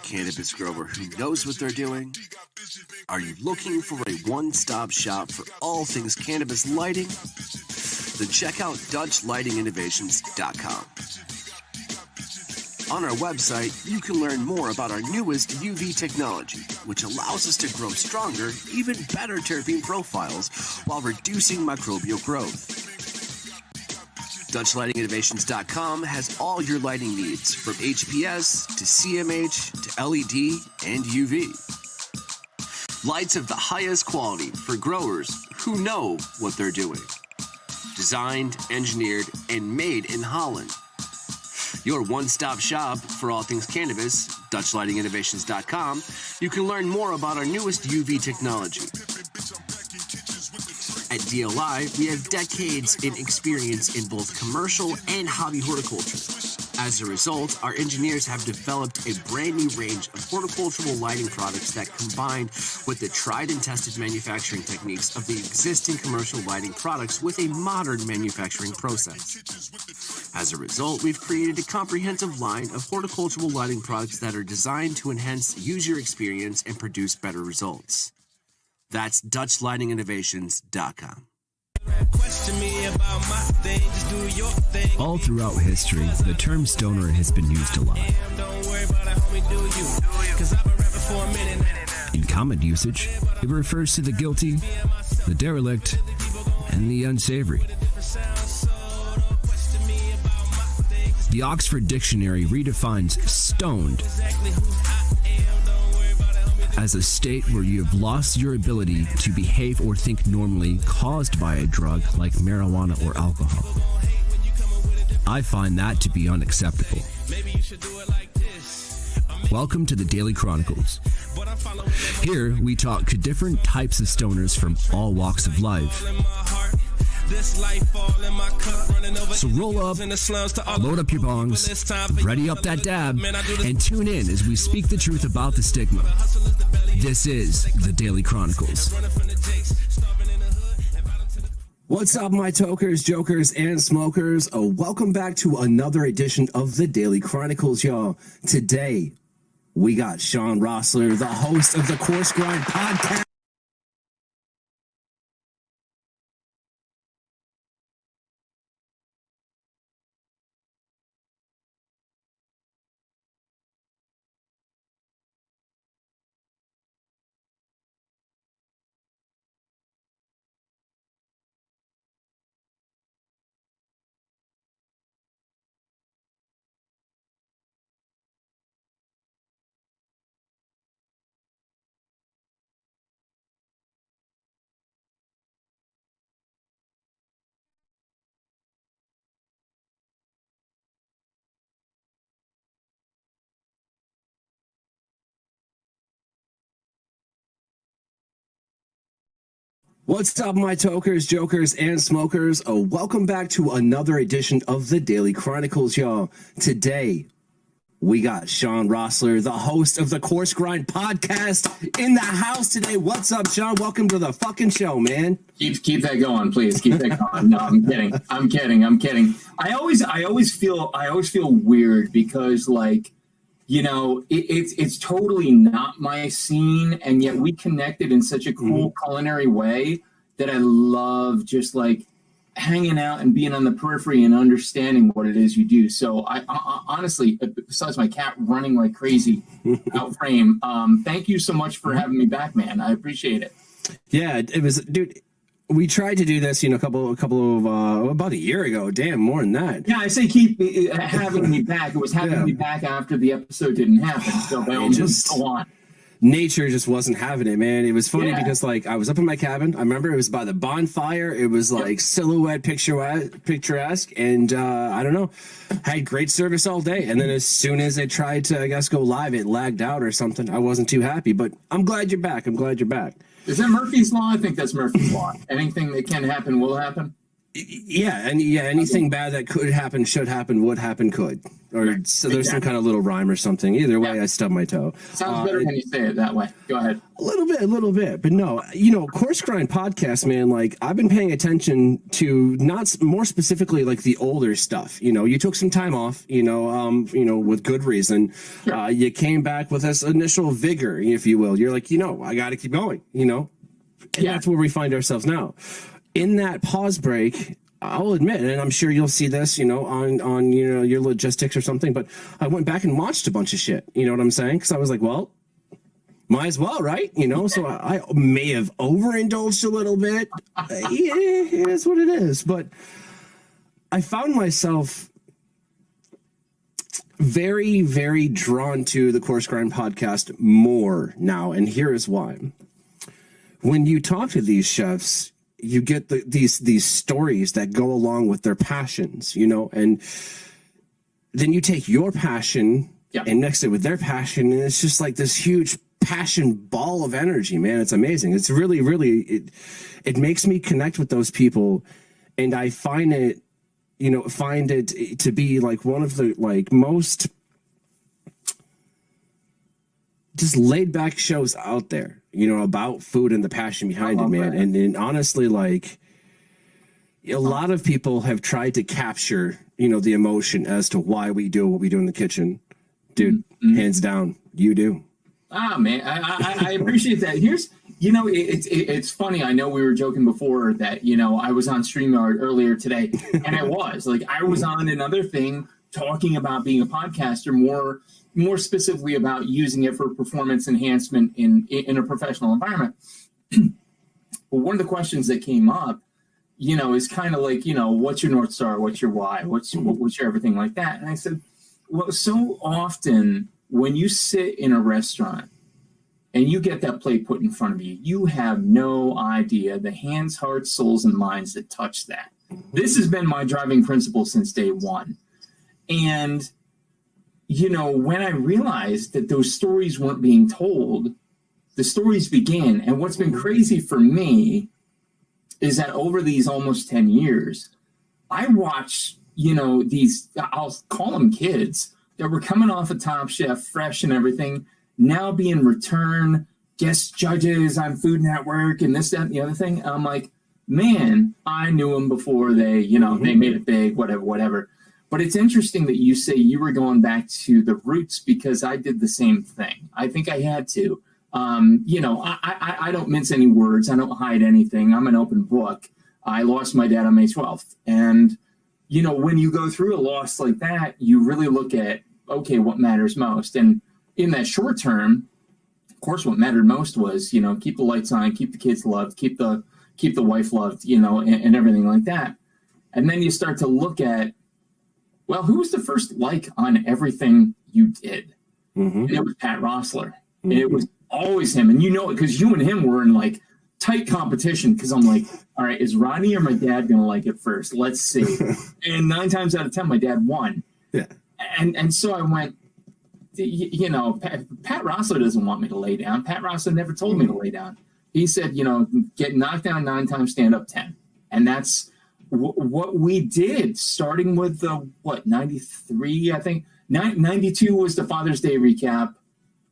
cannabis grower who knows what they're doing? Are you looking for a one-stop shop for all things cannabis lighting? Then check out DutchLightingInnovations.com. On our website, you can learn more about our newest UV technology, which allows us to grow stronger, even better terpene profiles while reducing microbial growth. DutchLightingInnovations.com has all your lighting needs, from HPS to CMH to LED and UV. Lights of the highest quality for growers who know what they're doing. Designed, engineered, and made in Holland. Your one-stop shop for all things cannabis, DutchLightingInnovations.com. You can learn more about our newest UV technology. At DLI, we have decades in experience in both commercial and hobby horticulture. As a result, our engineers have developed a brand new range of horticultural lighting products that combine with the tried and tested manufacturing techniques of the existing commercial lighting products with a modern manufacturing process. As a result, we've created a comprehensive line of horticultural lighting products that are designed to enhance user experience and produce better results. That's DutchLightingInnovations.com. All throughout history, the term stoner has been used a lot. In common usage, it refers to the guilty, the derelict, and the unsavory. The Oxford Dictionary redefines stoned as a state where you have lost your ability to behave or think normally caused by a drug like marijuana or alcohol. I find that to be unacceptable. Welcome to the Daily Chronicles. Here we talk to different types of stoners from all walks of life. So roll up, load up your bongs, ready up that dab, and tune in as we speak the truth about the stigma. This is the Daily Chronicles. What's up, my tokers, jokers, and smokers? Welcome back to another edition of the Daily Chronicles, y'all. Today, we got Shawn Rosler, the host of the Coarse Grind Podcast. What's up, my tokers, jokers, and smokers? Welcome back to another edition of the Daily Chronicles, y'all. Today, we got Shawn Rosler, the host of the Coarse Grind Podcast, in the house today. What's up, Shawn? Welcome to the fucking show, man. Keep that going, please. Keep that going. No, I'm kidding. I always feel weird because, like, you know, it's totally not my scene, and yet we connected in such a cool culinary way that I love just like hanging out and being on the periphery and understanding what it is you do. So I honestly, besides my cat running like crazy out frame, thank you so much for having me back, man. I appreciate it. Yeah, it was, dude. We tried to do this, you know, a couple of about a year ago. Damn, more than that. Yeah, I say keep having me back. It was having me back after the episode didn't happen. So by all means, go on. Nature just wasn't having it, man. It was funny because, like, I was up in my cabin. I remember it was by the bonfire. It was like silhouette, picturesque, and I don't know, had great service all day. And then as soon as I tried to, I guess, go live, it lagged out or something. I wasn't too happy, but I'm glad you're back. Is that Murphy's Law? I think that's Murphy's Law. Anything that can happen will happen. Yeah, and anything bad that could happen, should happen, would happen, could. Or right. So there's some kind of little rhyme or something. Either way, I stub my toe. Sounds better when you say it that way. Go ahead. A little bit. But no, Coarse Grind Podcast, man, like I've been paying attention to not more specifically like the older stuff. You took some time off, with good reason. Sure. You came back with this initial vigor, if you will. You're like, I got to keep going, and that's where we find ourselves now. In that pause break, I'll admit, and I'm sure you'll see this, on your logistics or something, but I went back and watched a bunch of shit. You know what I'm saying? Because I was like, well, might as well, right? So I may have overindulged a little bit. It is what it is. But I found myself very, very drawn to the Coarse Grind Podcast more now, and here is why. When you talk to these chefs, you get these stories that go along with their passions, and then you take your passion and mix it with their passion, and it's just like this huge passion ball of energy, man. It's amazing. It's really, really, it makes me connect with those people, and I find it to be like one of the like most just laid back shows out there, about food and the passion behind it, man. And honestly, like a lot of people have tried to capture, the emotion as to why we do what we do in the kitchen. Dude, hands down, you do. Ah, man, I appreciate that. Here's, it's funny. I know we were joking before that, I was on StreamYard earlier today, and I was on another thing talking about being a podcaster, more specifically about using it for performance enhancement in a professional environment. But one of the questions that came up, is kind of like, what's your North Star? What's your why? What's your everything like that? And I said, well, so often when you sit in a restaurant and you get that plate put in front of you, you have no idea the hands, hearts, souls, and minds that touch that. This has been my driving principle since day one. And when I realized that those stories weren't being told, the stories began. And what's been crazy for me is that over these almost 10 years, I watched, these, I'll call them kids, that were coming off of Top Chef, fresh and everything, now being return guest judges on Food Network and this, that, and the other thing. I'm like, man, I knew them before they, they made it big, whatever. But it's interesting that you say you were going back to the roots, because I did the same thing. I think I had to. I don't mince any words. I don't hide anything. I'm an open book. I lost my dad on May 12th. And, when you go through a loss like that, you really look at, okay, what matters most? And in that short term, of course, what mattered most was, keep the lights on, keep the kids loved, keep the wife loved, and everything like that. And then you start to look at, well, who was the first like on everything you did? And it was Pat Rosler. And it was always him. And it because you and him were in like tight competition, because I'm like, all right, is Ronnie or my dad going to like it first? Let's see. And 9 times out of 10, my dad won. Yeah. And so I went, Pat Rosler doesn't want me to lay down. Pat Rosler never told me to lay down. He said, get knocked down 9 times, stand up 10. And that's what we did, starting with 93, I think. 92 was the Father's Day recap,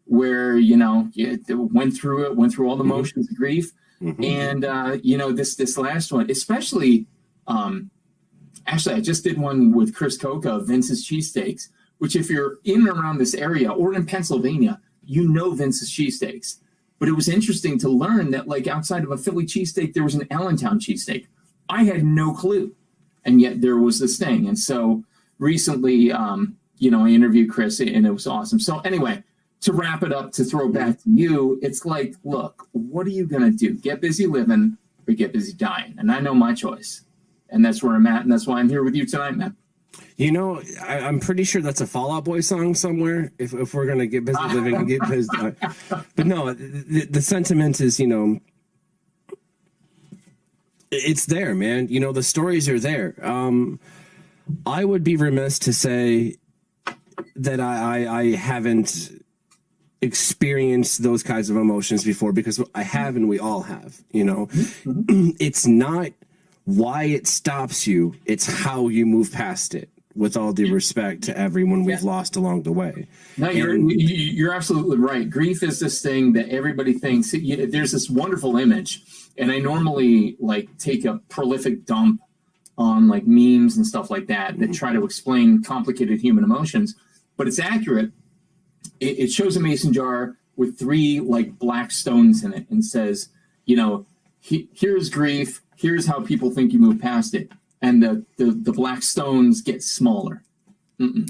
where went through all the motions of grief. And this last one, especially actually I just did one with Chris Coca, Vince's Cheesesteaks, which if you're in and around this area or in Pennsylvania, Vince's Cheesesteaks. But it was interesting to learn that, like, outside of a Philly cheesesteak, there was an Allentown cheesesteak. I had no clue, and yet there was this thing. And so recently, I interviewed Chris, and it was awesome. So anyway, to wrap it up, to throw back to you, it's like, look, what are you going to do? Get busy living or get busy dying? And I know my choice, and that's where I'm at, and that's why I'm here with you tonight, man. I'm pretty sure that's a Fall Out Boy song somewhere. If we're going to get busy living and get busy dying. But no, the sentiment is, it's there, man. The stories are there. I would be remiss to say that I haven't experienced those kinds of emotions before, because I have, and we all have, you know. It's not why it stops you, it's how you move past it, with all due respect to everyone we've lost along the way. No, you're absolutely right. Grief is this thing that everybody thinks, there's this wonderful image, and I normally like take a prolific dump on like memes and stuff like that try to explain complicated human emotions, but it's accurate. It shows a mason jar with 3 like black stones in it and says, you know, here's grief, here's how people think you move past it. And the black stones get smaller. The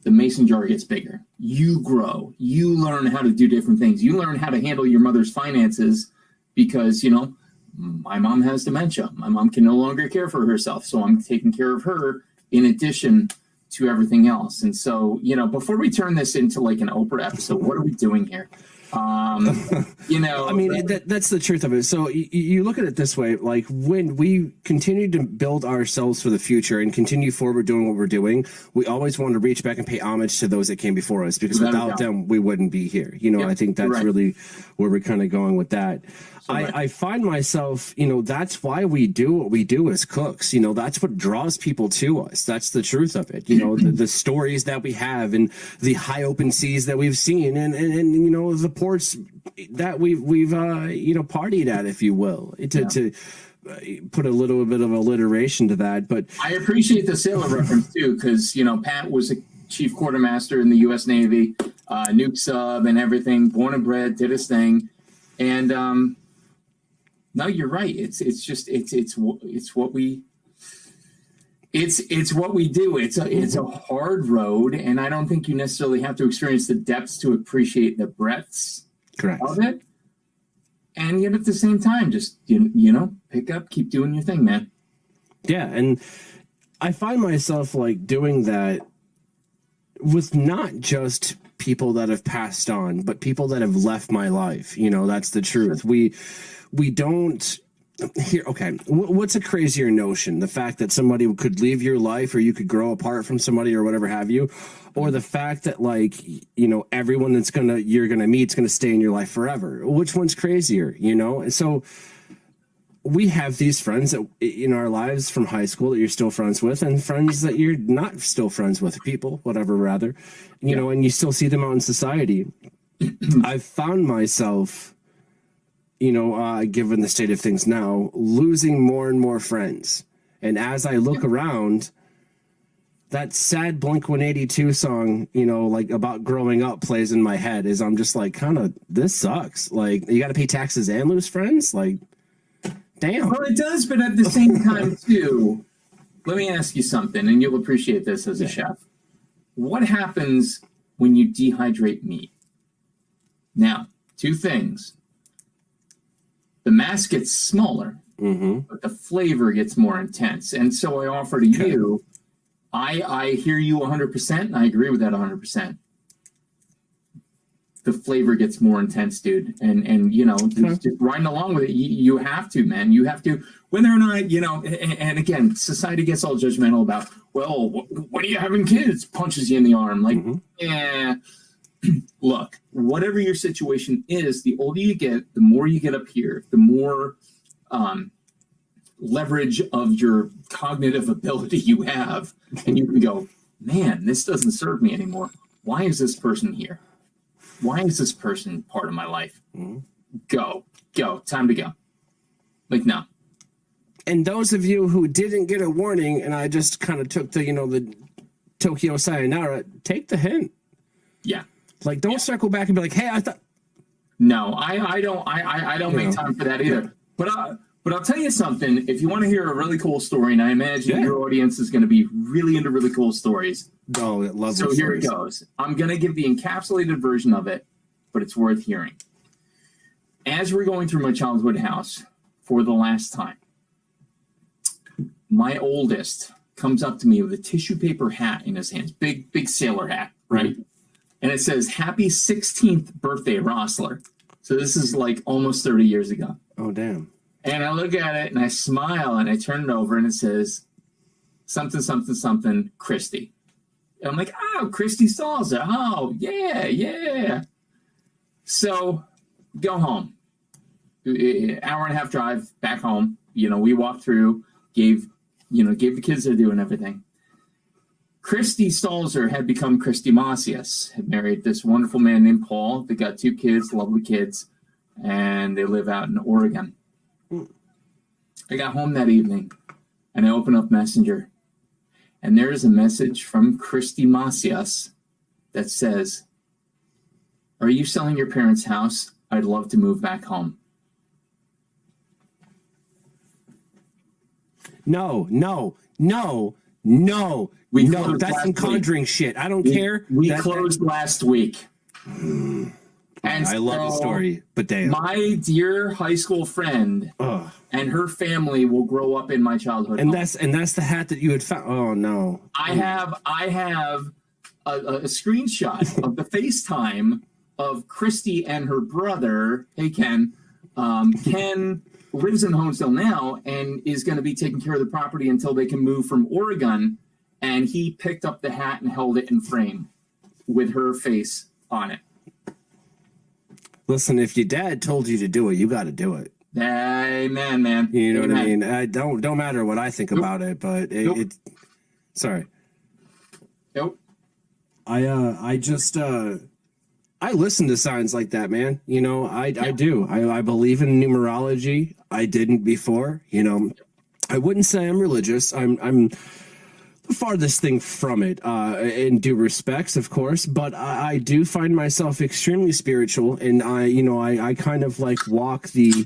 mason jar gets bigger. You grow. You learn how to do different things. You learn how to handle your mother's finances because, you know, my mom has dementia. My mom can no longer care for herself. So I'm taking care of her in addition to everything else. And so, you know, before we turn this into like an Oprah episode, what are we doing here? You know, I mean, that's the truth of it. So you look at it this way, like when we continue to build ourselves for the future and continue forward doing what we're doing, we always want to reach back and pay homage to those that came before us, because without them, we wouldn't be here. You know, I think that's really where we're kind of going with that. I find myself, you know, that's why we do what we do as cooks. You know, that's what draws people to us. That's the truth of it. You know, the stories that we have and the high open seas that we've seen and you know, the ports that we've you know, partied at, if you will, to put a little bit of alliteration to that. But I appreciate the sailor reference too, because, you know, Pat was a chief quartermaster in the U.S. Navy, nuke sub and everything, born and bred, did his thing. And, no, you're right. It's what we do. It's a hard road, and I don't think you necessarily have to experience the depths to appreciate the breadths of it. And yet at the same time, just you know, pick up, keep doing your thing, man. Yeah, and I find myself like doing that with not just people that have passed on, but people that have left my life. You know, that's the truth. We don't here. Okay. What's a crazier notion? The fact that somebody could leave your life, or you could grow apart from somebody, or whatever have you, or the fact that, like, you know, everyone you're going to meet is going to stay in your life forever. Which one's crazier, you know? And so we have these friends that in our lives from high school that you're still friends with, and friends that you're not still friends with, people, whatever, rather, you know, and you still see them out in society. I've found myself, you know, given the state of things now, losing more and more friends. And as I look around, that sad Blink-182 song, you know, like about growing up plays in my head, as I'm just like, kind of, this sucks. Like, you got to pay taxes and lose friends? Like, damn. Well, it does, but at the same time, too, let me ask you something, and you'll appreciate this as a chef. What happens when you dehydrate meat? Now, 2 things. The mass gets smaller, but the flavor gets more intense. And so I offer to you, I hear you 100%, and I agree with that 100%. The flavor gets more intense, dude. And you know, just riding along with it, you have to, man. You have to, whether or not, you know, and again, society gets all judgmental about, well, when are you having kids? Punches you in the arm. Like, look, whatever your situation is, the older you get, the more you get up here, the more leverage of your cognitive ability you have. And you can go, man, this doesn't serve me anymore. Why is this person here? Why is this person part of my life? Go, time to go. Like, no. And those of you who didn't get a warning, and I just kind of took the, you know, the Tokyo Sayonara, take the hint. Yeah. Like, don't circle back and be like, hey, I thought. No, I don't make time for that either. But I'll tell you something. If you want to hear a really cool story, and I imagine your audience is going to be really into really cool stories. Oh, I love So here it goes. I'm going to give the encapsulated version of it, but it's worth hearing. As we're going through my childhood house for the last time, my oldest comes up to me with a tissue paper hat in his hands, big sailor hat, right? And it says, happy 16th birthday, Rosler. So this is like almost 30 years ago. Oh, damn. And I look at it and I smile and I turn it over and it says, something, something, something, Christy. And I'm like, oh, Christy Salza. Oh, yeah. So go home. Hour and a half drive back home. We walked through, gave the kids their due and everything. Christy Stalzer had become Christy Macias, had married this wonderful man named Paul. They got 2 kids, lovely kids, and they live out in Oregon. I got home that evening, and I opened up Messenger, and there is a message from Christy Macias that says, "Are you selling your parents' house? I'd love to move back home." No. That's some Conjuring shit. I don't care. We closed last week. And I love the story, but damn. My dear high school friend and her family will grow up in my childhood and home. That's the hat that you had found. Oh no. I have a screenshot of the FaceTime of Christy and her brother. Hey Ken. Ken lives in Honesdale now and is going to be taking care of the property until they can move from Oregon. And he picked up the hat and held it in frame with her face on it. Listen, if your dad told you to do it, you got to do it. Amen, man. You know Amen. what I mean? Don't matter what I think about it, but it sorry. Nope. I listen to signs like that, man. I do. I believe in numerology. I didn't before. I wouldn't say I'm religious. I'm the farthest thing from it, in due respects, of course. But I do find myself extremely spiritual, and I kind of like walk the.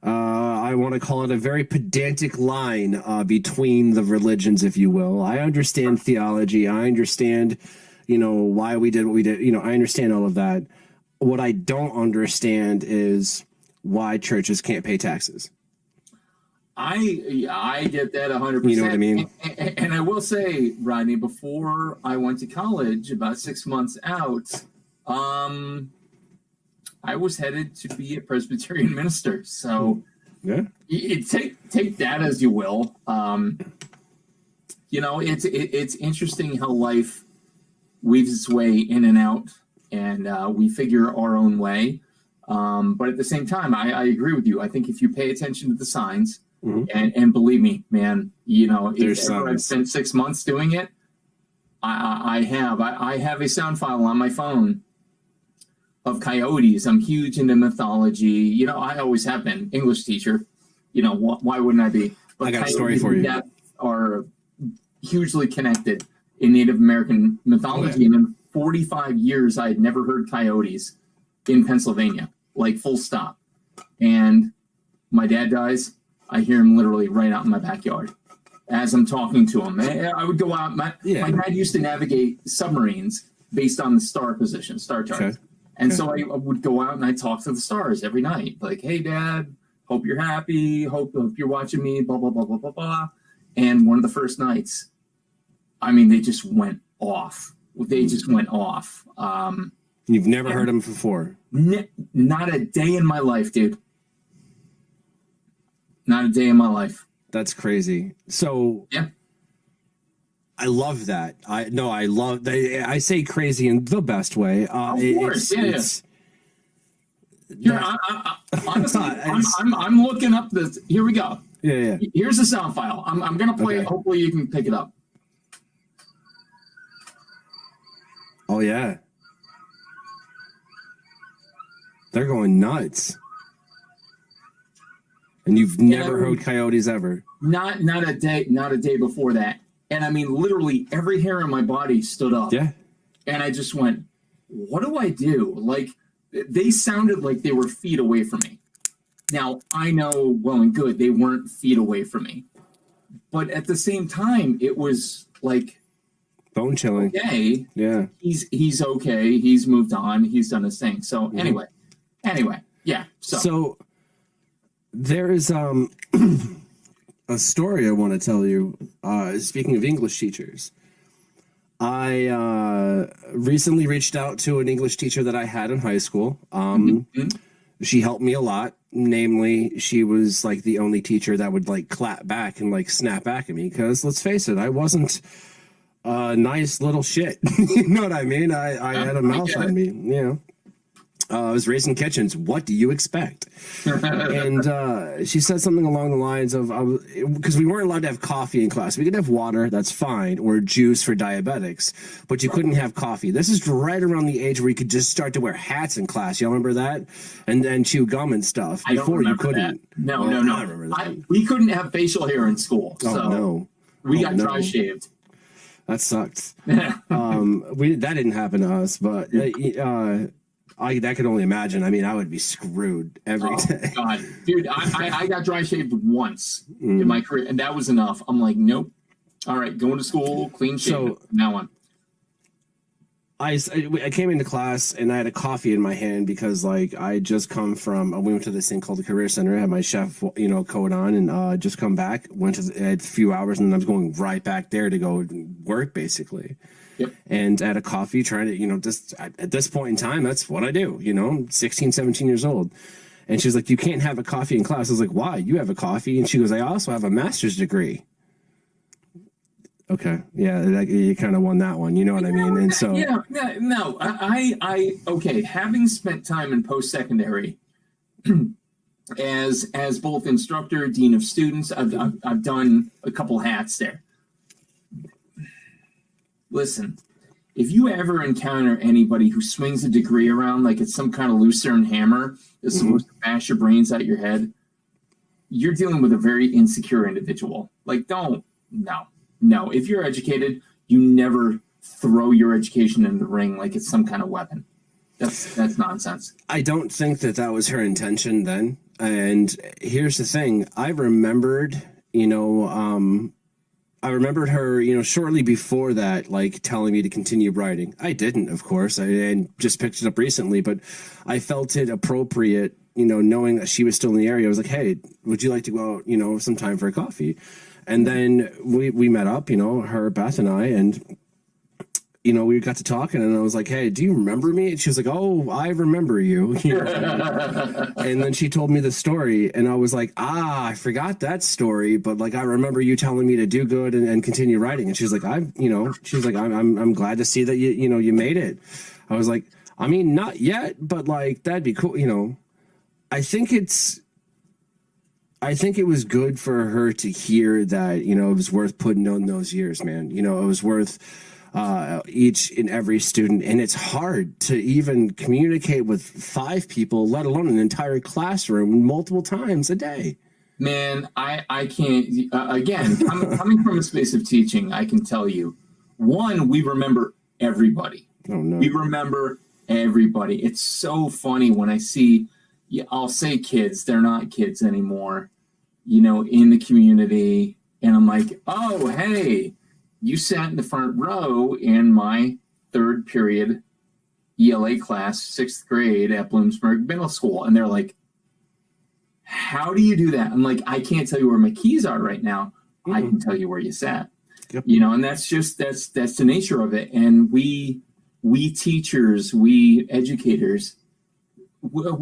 I want to call it a very pedantic line between the religions, if you will. I understand theology. I understand. Why we did what we did. I understand all of that. What I don't understand is why churches can't pay taxes. I get that 100%. You know what I mean? And I will say, Rodney, before I went to college, about 6 months out, I was headed to be a Presbyterian minister. So yeah, take that as you will. It's interesting how life weaves its way in and out, and we figure our own way. But at the same time, I agree with you. I think if you pay attention to the signs, and believe me, man, if I've spent 6 months doing it, I have a sound file on my phone of coyotes. I'm huge into mythology. I always have been. English teacher. Why wouldn't I be? But I got a story for you. That are hugely connected in Native American mythology. And in 45 years, I had never heard coyotes in Pennsylvania, like full stop. And my dad dies. I hear him literally right out in my backyard as I'm talking to him. I would go out. My dad used to navigate submarines based on the star position, star charts. Okay. And so I would go out and I talk to the stars every night. Like, hey, Dad, hope you're happy. Hope you're watching me, blah, blah, blah, blah, blah, blah. And one of the first nights, they just went off. You've never heard them before? Not a day in my life, dude. Not a day in my life. That's crazy. So yeah, I love that. I say crazy in the best way. Of course, honestly, I'm looking up this. Here we go. Yeah. Here's the sound file. I'm gonna play it. Hopefully, you can pick it up. Oh yeah, they're going nuts. And you've never heard coyotes ever? Not a day before that. And literally every hair on my body stood up. Yeah. And I just went, what do I do? Like, they sounded like they were feet away from me. Now, I know well and good they weren't feet away from me. But at the same time, it was like bone chilling. Okay. Yeah. He's okay. He's moved on. He's done his thing. So anyway, yeah. So there is a story I want to tell you. Speaking of English teachers, I recently reached out to an English teacher that I had in high school. She helped me a lot. Namely, she was like the only teacher that would like clap back and like snap back at me. Because let's face it, I wasn't a nice little shit. You know what I mean? I had a mouth on me. I was raised in kitchens. What do you expect? And she said something along the lines of, because we weren't allowed to have coffee in class. We could have water, that's fine, or juice for diabetics, but you couldn't have coffee. This is right around the age where you could just start to wear hats in class. Y'all remember that? And then chew gum and stuff. Before you couldn't. That. No. I remember that. We couldn't have facial hair in school. So we got dry shaved. That sucked. That didn't happen to us, but I could only imagine. I mean, I would be screwed every day. God, dude, I got dry shaved once in my career, and that was enough. I'm like, nope. All right, going to school, clean shave. Now on. I came into class and I had a coffee in my hand because I just come from, we went to this thing called the Career Center. I had my chef, coat on, and just come back, went to had a few hours, and then I was going right back there to go work basically. Yep. And I had a coffee trying to, just at this point in time, that's what I do, I'm 16, 17 years old. And she's like, you can't have a coffee in class. I was like, why? You have a coffee? And she goes, I also have a master's degree. Okay. Yeah. You kind of won that one. You know what I mean? And so. Yeah. No. Okay. Having spent time in post-secondary as both instructor, dean of students, I've done a couple hats there. Listen, if you ever encounter anybody who swings a degree around like it's some kind of Lucerne hammer that's supposed to bash your brains out your head, you're dealing with a very insecure individual. No. If you're educated, you never throw your education in the ring like it's some kind of weapon. That's nonsense. I don't think that was her intention then. And here's the thing. I remembered her, shortly before that, telling me to continue writing. I didn't, of course. I just picked it up recently, but I felt it appropriate, knowing that she was still in the area. I was like, hey, would you like to go out, sometime for a coffee? And then we met up, her, Beth, and I, and, we got to talking, and I was like, hey, do you remember me? And she was like, oh, I remember you. And then she told me the story, and I was like, I forgot that story, but I remember you telling me to do good and continue writing. And she was like, I'm glad to see that you made it. I was like, I mean, not yet, but that'd be cool. I think it was good for her to hear that, it was worth putting on those years, man. It was worth each and every student. And it's hard to even communicate with 5 people, let alone an entire classroom multiple times a day. Man, I can't, again, coming from a space of teaching, I can tell you, one, we remember everybody. Oh, no. We remember everybody. It's so funny when I see, I'll say kids, they're not kids anymore, in the community. And I'm like, oh, hey, you sat in the front row in my 3rd period ELA class, 6th grade at Bloomsburg Middle School. And they're like, how do you do that? I'm like, I can't tell you where my keys are right now. I can tell you where you sat. Yep. And that's the nature of it. And we teachers, we educators, we're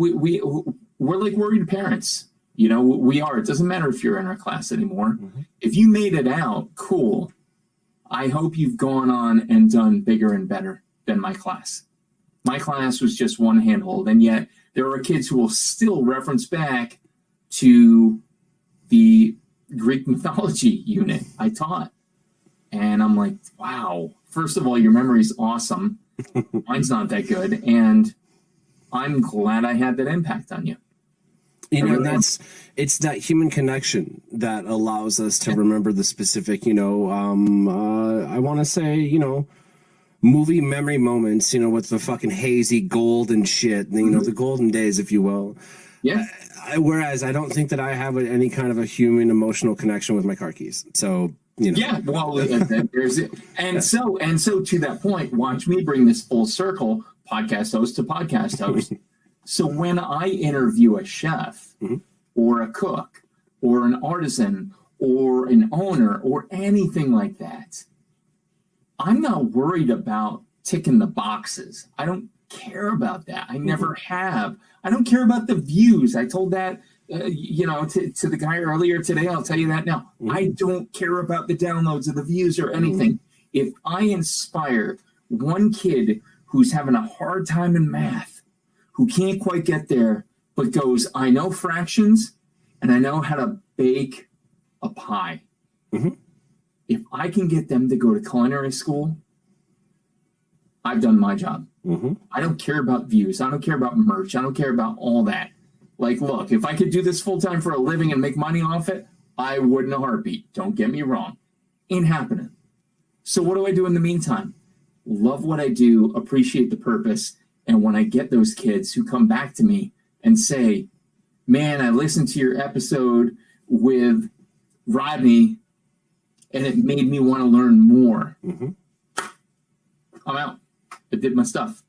like worried parents. We are. It doesn't matter if you're in our class anymore. If you made it out, cool. I hope you've gone on and done bigger and better than my class. My class was just one handhold, and yet there are kids who will still reference back to the Greek mythology unit I taught. And I'm like, wow, first of all, your memory's awesome. Mine's not that good. And I'm glad I had that impact on you. It's that human connection that allows us to remember the specific, I want to say, movie memory moments, with the fucking hazy golden shit, the golden days, if you will. Yeah. Whereas I don't think that I have any kind of a human emotional connection with my car keys. So, Yeah, well, there's it. And so to that point, watch me bring this full circle, podcast host to podcast host. So when I interview a chef or a cook or an artisan or an owner or anything like that, I'm not worried about ticking the boxes. I don't care about that. I never have. I don't care about the views. I told that, to the guy earlier today. I'll tell you that now. I don't care about the downloads or the views or anything. If I inspire one kid who's having a hard time in math who can't quite get there, but goes, I know fractions and I know how to bake a pie. Mm-hmm. If I can get them to go to culinary school, I've done my job. Mm-hmm. I don't care about views. I don't care about merch. I don't care about all that. Like, look, if I could do this full time for a living and make money off it, I would in a heartbeat. Don't get me wrong. Ain't happening. So what do I do in the meantime? Love what I do, appreciate the purpose. And when I get those kids who come back to me and say, man, I listened to your episode with Rodney and it made me want to learn more. Mm-hmm. I'm out. I did my stuff.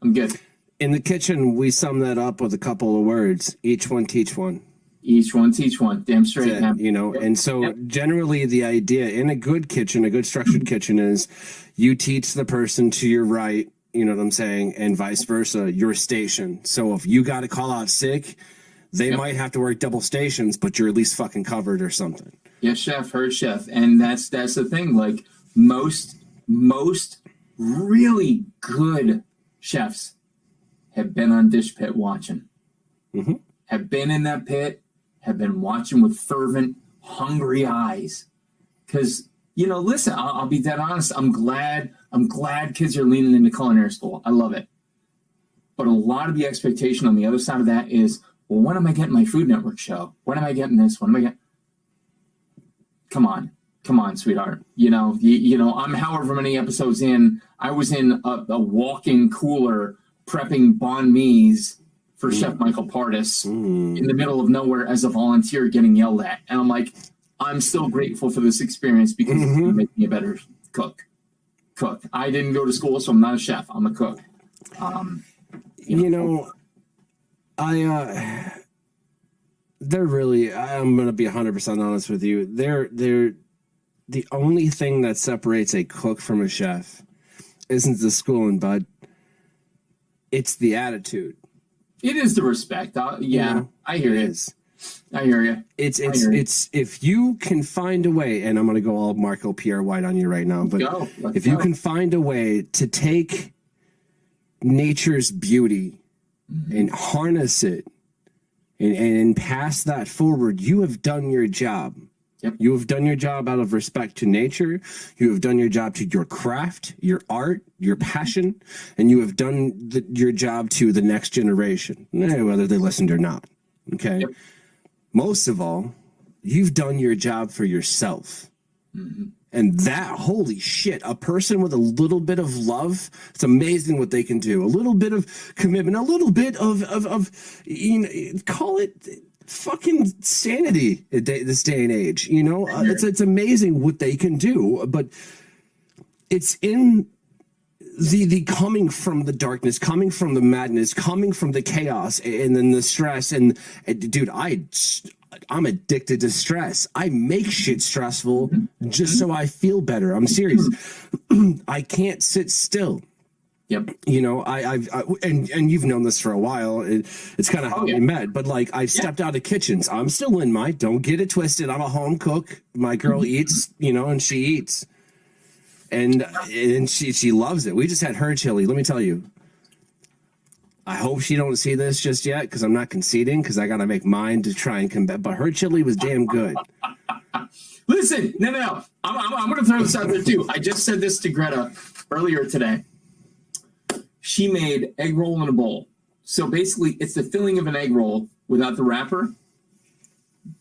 I'm good. In the kitchen, we sum that up with a couple of words. Each one, teach one. Each one, teach one. Damn straight. That, you know, and so generally the idea in a good kitchen, a good structured kitchen is you teach the person to your right, you know what I'm saying, and vice versa, your station. So if you got to call out sick, they might have to work double stations, but you're at least fucking covered or something. Yes, chef, heard chef. And that's the thing. Like most really good chefs have been on Dish Pit watching. Mm-hmm. Have been in that pit, have been watching with fervent, hungry eyes. Because, you know, listen, I'll be dead honest. I'm glad kids are leaning into culinary school. I love it. But a lot of the expectation on the other side of that is, well, when am I getting my Food Network show? When am I getting this? When am I getting... Come on, sweetheart. You know, I'm however many episodes in. I was in a walk-in cooler prepping banh mi's for Chef Michael Pardis in the middle of nowhere as a volunteer getting yelled at. And I'm like, I'm still grateful for this experience because it's going to make me a better cook. I didn't go to school, so I'm not a chef. I'm a cook. You know, they're really, I'm going to be 100% honest with you. They're the only thing that separates a cook from a chef isn't the schooling, bud. It's the attitude. It is the respect. Yeah, I hear you. I hear you. It's if you can find a way, and I'm going to go all Marco Pierre White on you right now, but if you can find a way to take nature's beauty and harness it and pass that forward, you have done your job. Yep. You have done your job out of respect to nature. You have done your job to your craft, your art, your passion, and you have done your job to the next generation, whether they listened or not. Okay. Yep. Most of all, you've done your job for yourself. Mm-hmm. And that, holy shit, a person with a little bit of love, it's amazing what they can do. A little bit of commitment, a little bit of you know, call it fucking sanity at this day and age. You know, it's amazing what they can do, but it's in the coming from the darkness, coming from the madness, coming from the chaos, and then the stress. And dude, I'm addicted to stress. I make shit stressful just so I feel better. I'm serious. I can't sit still. Yep. You know, and you've known this for a while. It's kind of how we met, but like I've stepped out of kitchens. I'm still in mine. Don't get it twisted. I'm a home cook. My girl eats, you know, and she eats. And she loves it. We just had her chili. Let me tell you. I hope she don't see this just yet because I'm not conceding because I got to make mine to try and combat. But her chili was damn good. Listen, no. I'm going to throw this out there too. I just said this to Greta earlier today. She made egg roll in a bowl. So basically, it's the filling of an egg roll without the wrapper.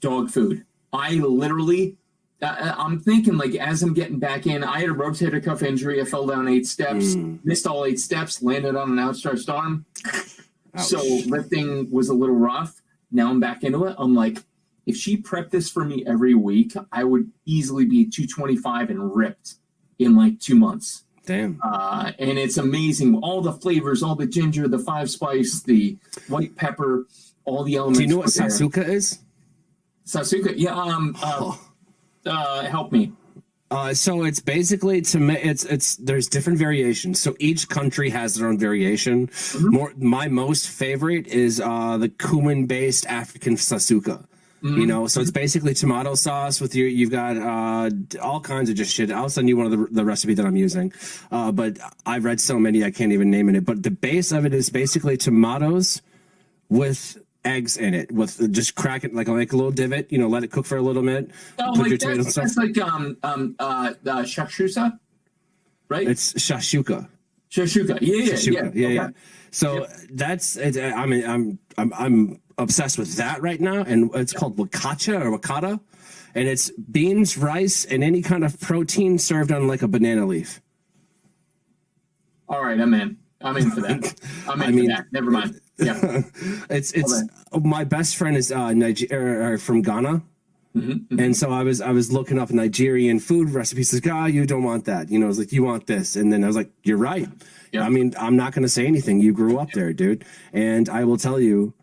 Dog food. I literally... I'm thinking, like, as I'm getting back in, I had a rotator cuff injury. I fell down 8 steps, missed all 8 steps, landed on an outstretched arm. Ouch. So lifting was a little rough. Now I'm back into it. I'm like, if she prepped this for me every week, I would easily be 225 and ripped in like 2 months. Damn. And it's amazing. All the flavors, all the ginger, the 5 spice, the white pepper, all the elements. Do you know what Sasuka is? Sasuka? Yeah. Help me. So it's basically there's different variations. So each country has their own variation. My most favorite is the cumin based African Sasuka. You know, so it's basically tomato sauce with you've got all kinds of just shit. I'll send you one of the recipe that I'm using. But I've read so many, I can't even name it. But the base of it is basically tomatoes with eggs in it, with just crack it like a little divot, you know, let it cook for a little bit. Oh, put like your tomatoes that's like shakshuka, right? It's shashuka. Shashuka. Yeah. So that's it. I mean, I'm obsessed with that right now, and it's called wakata, and it's beans, rice, and any kind of protein served on like a banana leaf. All right, I'm in for that. I'm in for that. Never mind. Yeah, it's my best friend is from Ghana. And so I was looking up Nigerian food recipes. He's like, you don't want that. You know, I was like, you want this. And then I was like, you're right. Yep. I mean, I'm not going to say anything. You grew up there, dude. And I will tell you,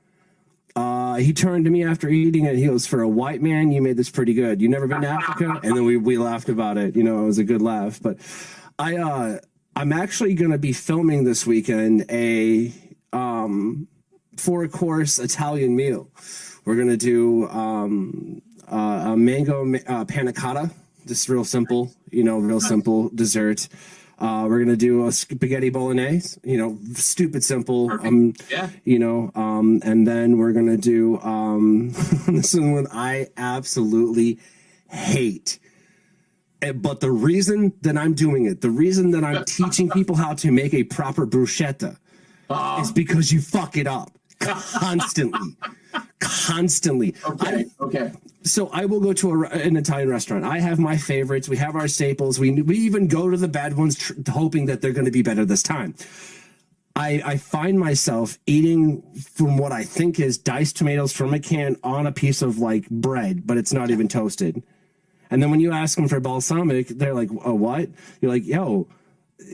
he turned to me after eating it. He goes, for a white man, you made this pretty good. You never been to Africa? And then we laughed about it. You know, it was a good laugh. But I'm actually going to be filming this weekend a 4-course Italian meal. We're going to do a mango panna cotta, just real simple, you know, real simple dessert. We're going to do a spaghetti bolognese, you know, stupid simple, you know, and then we're going to do, this is one I absolutely hate. But the reason that I'm doing it, the reason that I'm teaching people how to make a proper bruschetta is because you fuck it up constantly. Okay. So I will go to an Italian restaurant. I have my favorites. We have our staples. We even go to the bad ones, hoping that they're going to be better this time. I find myself eating from what I think is diced tomatoes from a can on a piece of like bread, but it's not even toasted. And then when you ask them for balsamic, they're like, "Oh, what?" You're like, "Yo,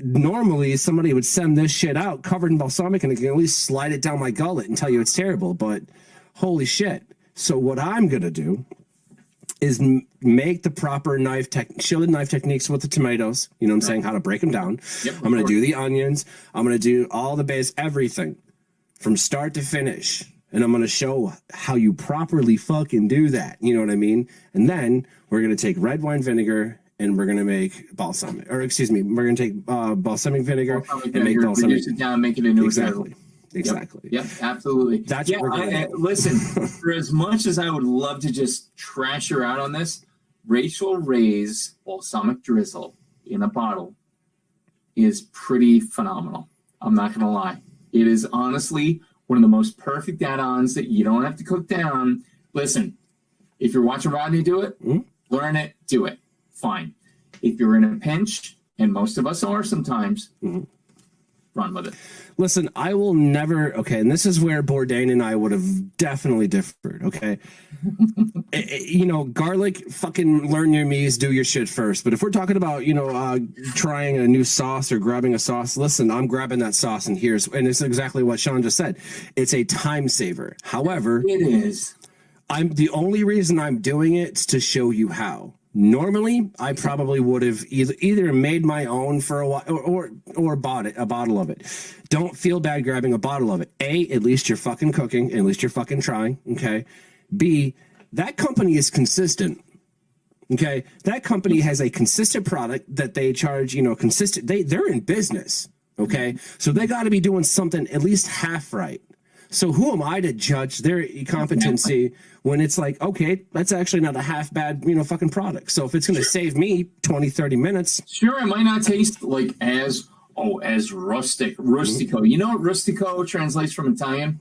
normally somebody would send this shit out covered in balsamic and they can at least slide it down my gullet and tell you it's terrible, but holy shit." So what I'm going to do is make the proper shielded knife techniques with the tomatoes. You know what I'm saying? How to break them down. Yep, I'm going to do the onions. I'm going to do all the base, everything from start to finish. And I'm going to show how you properly fucking do that. You know what I mean? And then we're going to take red wine vinegar and we're going to make balsamic, or excuse me, we're going to take balsamic vinegar and make balsamic. Reduce it down, make it into Exactly. Yep, absolutely. That's what we're going to listen, for as much as I would love to just trash her out on this, Rachel Ray's balsamic drizzle in a bottle is pretty phenomenal. I'm not going to lie. It is honestly one of the most perfect add-ons that you don't have to cook down. Listen, if you're watching Rodney do it, learn it, do it. Fine. If you're in a pinch, and most of us are sometimes, run with it. Listen, I will never, and this is where Bourdain and I would have definitely differed, okay? You know, garlic, fucking learn your Mies, do your shit first. But if we're talking about, you know, trying a new sauce or grabbing a sauce, listen, I'm grabbing that sauce and it's exactly what Shawn just said. It's a time saver. However, it is. The only reason I'm doing it is to show you how. Normally, I probably would have either made my own for a while or bought a bottle of it. Don't feel bad grabbing a bottle of it. A, at least you're fucking cooking. At least you're fucking trying. Okay. B, that company is consistent. Okay. That company has a consistent product that they charge, you know, consistent. They're in business. Okay. So they got to be doing something at least half right. So who am I to judge their competency when it's like, okay, that's actually not a half bad, you know, fucking product. So if it's going to save me 20, 30 minutes. Sure, it might not taste like as rustico. You know what rustico translates from Italian?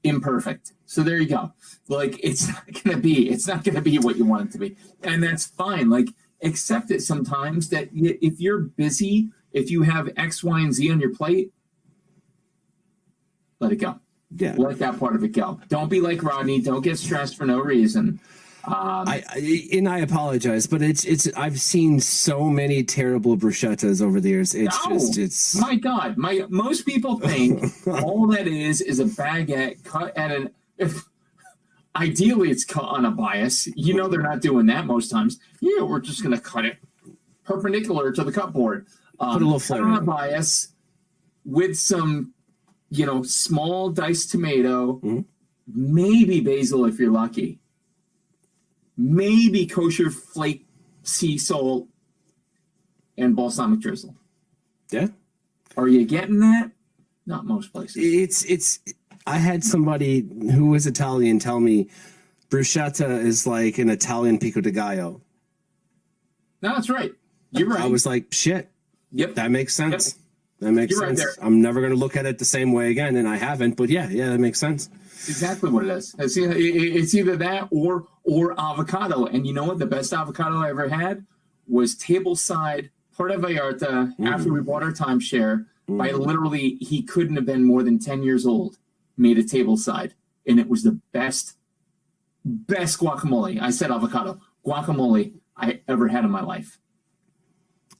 Imperfect. So there you go. Like, it's not going to be what you want it to be. And that's fine. Like, accept it sometimes that if you're busy, if you have X, Y, and Z on your plate, let it go. Yeah. Let that part of it go. Don't be like Rodney. Don't get stressed for no reason. I apologize, but it's I've seen so many terrible bruschettas over the years. It's my God. Most people think all that is a baguette cut at ideally it's cut on a bias. You know they're not doing that most times. Yeah, we're just gonna cut it perpendicular to the cupboard. Put a little flair on a bias with some, you know, small diced tomato, maybe basil if you're lucky. maybe kosher flake sea salt and balsamic drizzle. Yeah. Are you getting that? Not most places. It's. I had somebody who was Italian tell me bruschetta is like an Italian pico de gallo. No, that's right. You're right. I was like, shit. Yep. That makes sense. Yep. That makes You're sense. right there. I'm never going to look at it the same way again, and I haven't. But yeah, that makes sense. It's exactly what it is. It's either that or avocado. And you know what? The best avocado I ever had was tableside Puerto Vallarta after we bought our timeshare. By literally, he couldn't have been more than 10 years old. Made a tableside, and it was the best guacamole. I said avocado guacamole I ever had in my life.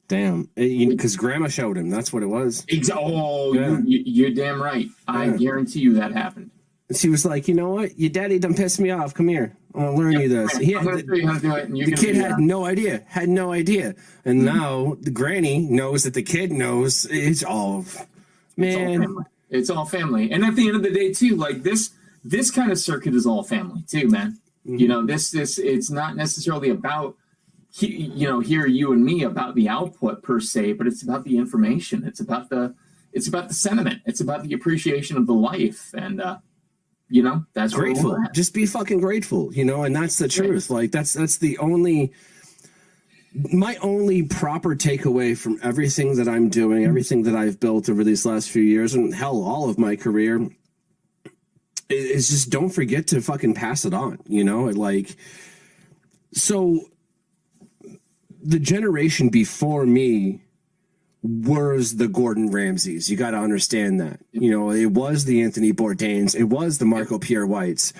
Damn, because Grandma showed him. That's what it was. Oh, yeah. You're damn right. I guarantee you that happened. She was like, you know what? Your daddy done pissed me off. Come here. I'm going to learn you this. I'm going to show you how to do it. And the kid had no idea. And now the granny knows that the kid knows. It's all, man. It's all family. And at the end of the day, too, like this kind of circuit is all family, too, man. Mm-hmm. You know, this it's not necessarily about, here you and me about the output per se, but it's about the information. It's about the sentiment. It's about the appreciation of the life. And, that's grateful. Just be fucking grateful, and that's the truth. Right. Like that's my only proper takeaway from everything that I'm doing, everything that I've built over these last few years, and hell, all of my career, is just don't forget to fucking pass it on, so the generation before me was the Gordon Ramsays. You got to understand that. It was the Anthony Bourdains. It was the Marco Pierre Whites.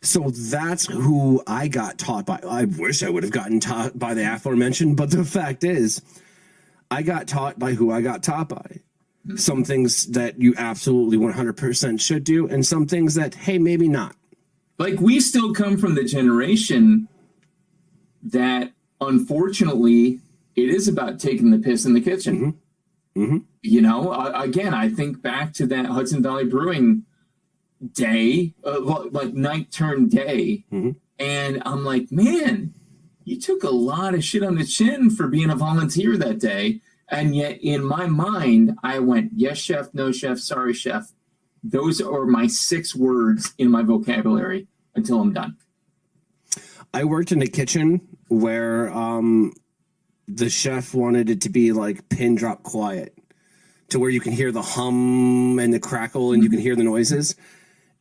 So that's who I got taught by. I wish I would have gotten taught by the aforementioned, but the fact is, I got taught by who I got taught by. Some things that you absolutely 100% should do, and some things that, hey, maybe not. Like, we still come from the generation that, unfortunately, it is about taking the piss in the kitchen. Mm-hmm. Mm-hmm. Again, I think back to that Hudson Valley Brewing day, like night turn day. Mm-hmm. And I'm like, man, you took a lot of shit on the chin for being a volunteer that day. And yet in my mind, I went, yes, chef, no, chef, sorry, chef. Those are my 6 words in my vocabulary until I'm done. I worked in a kitchen where the chef wanted it to be like pin drop quiet, to where you can hear the hum and the crackle and you can hear the noises.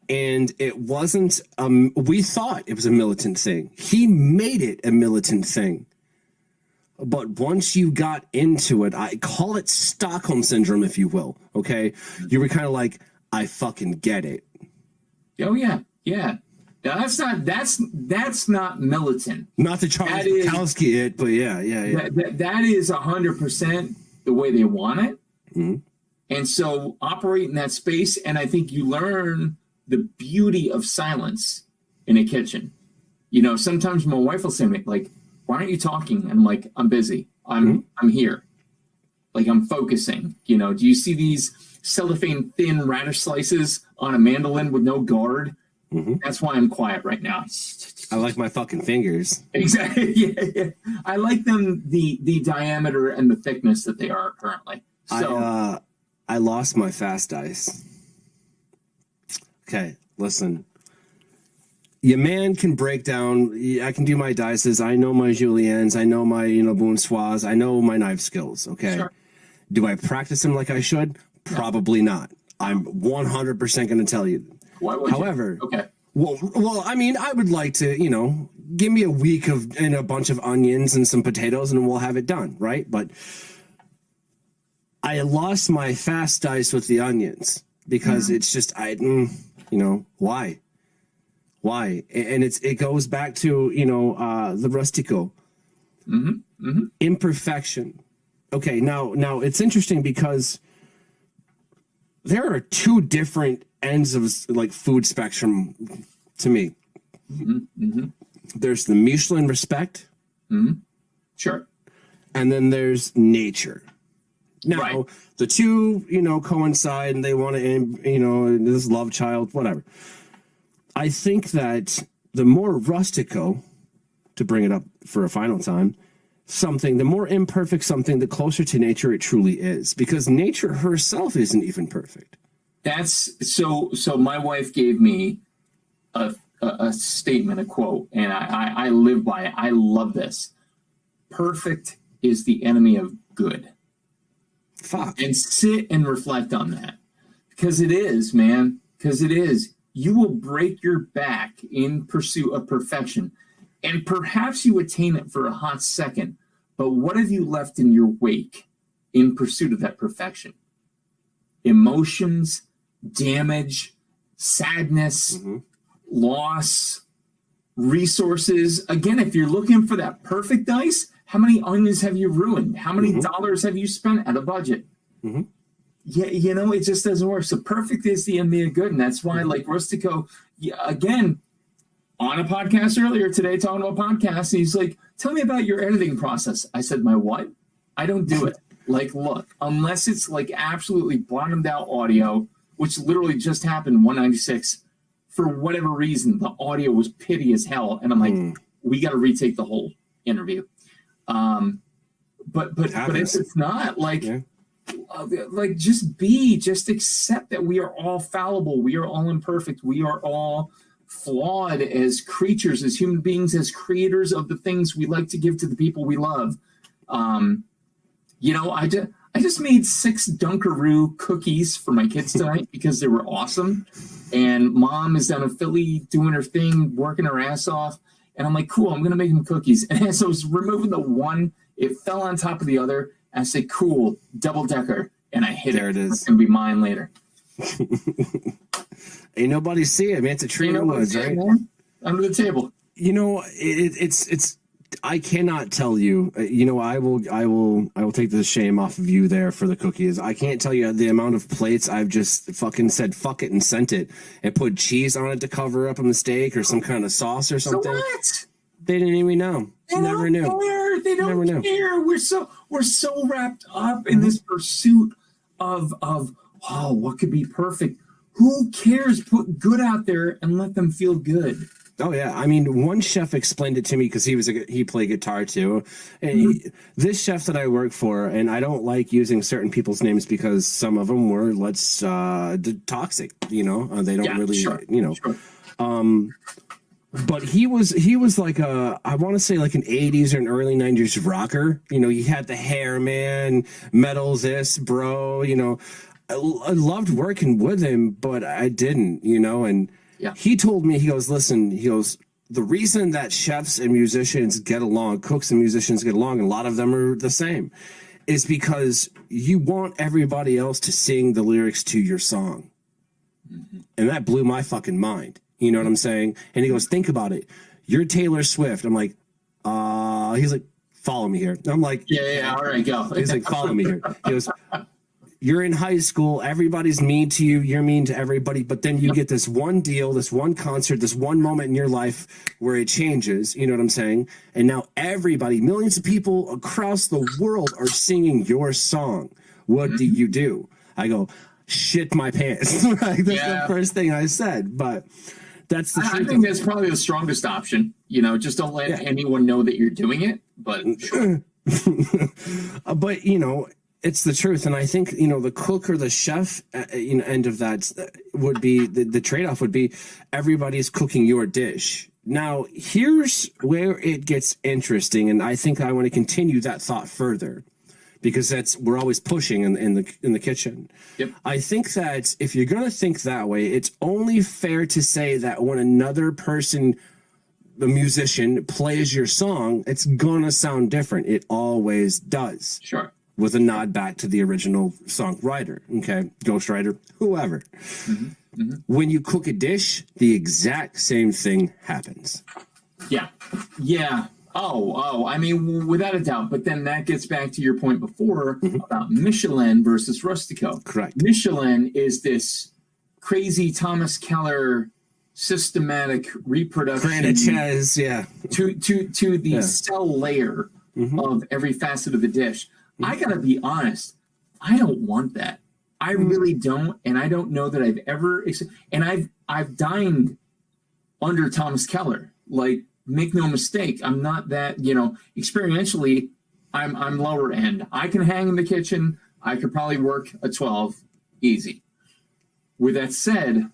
And it wasn't, we thought it was a militant thing. He made it a militant thing. But once you got into it, I call it Stockholm syndrome, if you will. Okay. You were kind of like, I fucking get it. Oh yeah. Yeah. That's not militant. Not the Charles Bukowski it, but yeah. That is 100% the way they want it. Mm-hmm. And so operate in that space. And I think you learn the beauty of silence in a kitchen. Sometimes my wife will say to me, like, why aren't you talking? And I'm like, I'm busy. I'm here. Like, I'm focusing. Do you see these cellophane thin radish slices on a mandolin with no guard? Mm-hmm. That's why I'm quiet right now. I like my fucking fingers. Exactly. Yeah. I like them the diameter and the thickness that they are currently. So I lost my fast ice. Okay, listen. Your man can break down. I can do my dices. I know my juliennes. I know my bonsoirs. I know my knife skills. Okay. Sure. Do I practice them like I should? Probably not. I'm 100% going to tell you. Why would However, you? Okay. Well, I mean, I would like to, give me a week and a bunch of onions and some potatoes, and we'll have it done, right? But I lost my fast dice with the onions because it's just why? And it goes back to the rustico, imperfection. Okay, now it's interesting because there are 2 different ends of like food spectrum to me. Mm-hmm. Mm-hmm. There's the Michelin respect, sure, and then there's nature. Now right. The 2 coincide, and they want to this love child, whatever. I think that the more rustico to bring it up for a final time, something, the more imperfect something, the closer to nature it truly is, because nature herself isn't even perfect. That's so my wife gave me a statement, a quote, and I live by it. I love this. Perfect is the enemy of good. Fuck. And sit and reflect on that. Because it is, man. Because it is. You will break your back in pursuit of perfection. And perhaps you attain it for a hot second. But what have you left in your wake in pursuit of that perfection? Emotions, damage, sadness, loss, resources. Again, if you're looking for that perfect dice, how many onions have you ruined? How many dollars have you spent at a budget? Yeah, you know, it just doesn't work. So perfect is the enemy of good. And that's why, like Rustico, again, on a podcast earlier today, talking about podcasts, he's like, tell me about your editing process. I said, my what? I don't do it. Like, look, unless it's like absolutely bottomed out audio, which literally just happened 196, for whatever reason, the audio was pitty as hell. And I'm like, we got to retake the whole interview. But if it's not, like, like just accept that we are all fallible. We are all imperfect. We are all flawed as creatures, as human beings, as creators of the things we like to give to the people we love. You know, I just made 6 Dunkaroo cookies for my kids tonight because they were awesome. And Mom is down in Philly doing her thing, working her ass off. And I'm like, cool, I'm going to make them cookies. And as I was removing the one, it fell on top of the other. And I said, cool, double-decker. And I hit it. There it is. It's going to be mine later. Ain't nobody see it, man. It's a tree in the woods, right? Under the table. You know, it's. I cannot tell you. You know, I will take the shame off of you there for the cookies. I can't tell you the amount of plates I've just fucking said fuck it and sent it and put cheese on it to cover up a mistake or some kind of sauce or something. So what? They didn't even know. They never knew. Care. They don't never care. We're so wrapped up in this pursuit of what could be perfect. Who cares? Put good out there and let them feel good. Oh yeah, I mean, one chef explained it to me because he played guitar too. And this chef that I work for, and I don't like using certain people's names because some of them were toxic. You know, they don't really, you know. Sure. But he was like I want to say like an 80s or an early 90s rocker. You know, he had the hair, man, metals, bro. You know, I loved working with him, but I didn't. You know, and. Yeah. He told me, he goes, listen, he goes, the reason that chefs and musicians get along, cooks and musicians get along, and a lot of them are the same, is because you want everybody else to sing the lyrics to your song. And that blew my fucking mind. You know what I'm saying? And he goes, think about it. You're Taylor Swift. I'm like, he's like, follow me here. I'm like, yeah, all right, go. He's like, follow me here. He goes, you're in high school, everybody's mean to you, you're mean to everybody, but then you get this one deal, this one concert, this one moment in your life where it changes, you know what I'm saying? And now everybody, millions of people across the world are singing your song. What do you do? I go, shit my pants. Like, that's the first thing I said, but that's the truth. I think that's probably the strongest option. You know, just don't let anyone know that you're doing it, but sure. But, you know, it's the truth. And I think, you know, the cook or the chef, you know, end of that would be the trade-off would be everybody's cooking your dish. Now, here's where it gets interesting. And I think I want to continue that thought further because we're always pushing in the kitchen. Yep. I think that if you're going to think that way, it's only fair to say that when another person, the musician, plays your song, it's going to sound different. It always does. Sure. With a nod back to the original songwriter, okay, ghostwriter, whoever. When you cook a dish, the exact same thing happens. Yeah. I mean, without a doubt. But then that gets back to your point before about Michelin versus Rustico. Correct. Michelin is this crazy Thomas Keller systematic reproduction. CHRONIClez, yeah. To the cell layer of every facet of the dish. I gotta be honest, I don't want that. I really don't, and I don't know that I've ever. And I've dined under Thomas Keller. Like make no mistake, I'm not that, experientially, I'm lower end. I can hang in the kitchen. I could probably work a 12 easy. With that said,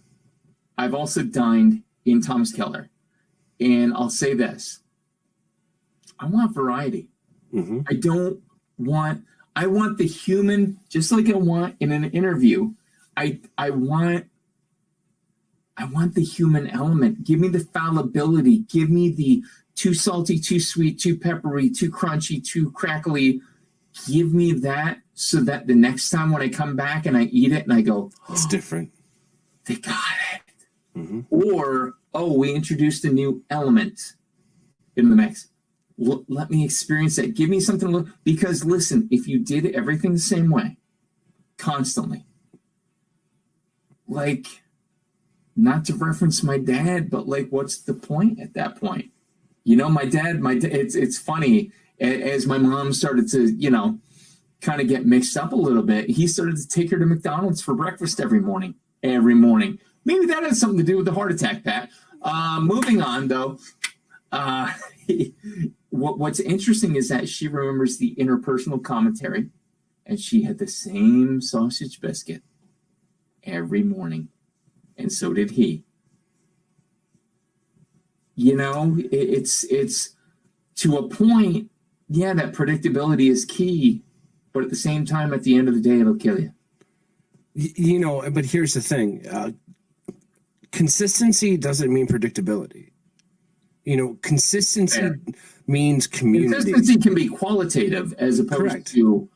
I've also dined in Thomas Keller. And I'll say this. I want variety. Mm-hmm. I want the human, just like I want in an interview. I want the human element. Give me the fallibility. Give me the too salty, too sweet, too peppery, too crunchy, too crackly. Give me that so that the next time when I come back and I eat it and I go, it's different. They got it. Mm-hmm. Or, we introduced a new element in the mix. Let me experience that. Give me something. Because listen, if you did everything the same way, constantly, like, not to reference my dad, but like, what's the point at that point? My dad, it's funny, as my mom started to, kind of get mixed up a little bit, he started to take her to McDonald's for breakfast every morning. Maybe that has something to do with the heart attack, Pat. Moving on, though. What's interesting is that she remembers the interpersonal commentary, and she had the same sausage biscuit every morning, and so did he. It's to a point, that predictability is key, but at the same time, at the end of the day, it'll kill you. But here's the thing. Consistency doesn't mean predictability. Consistency means community. Consistency can be qualitative as opposed to,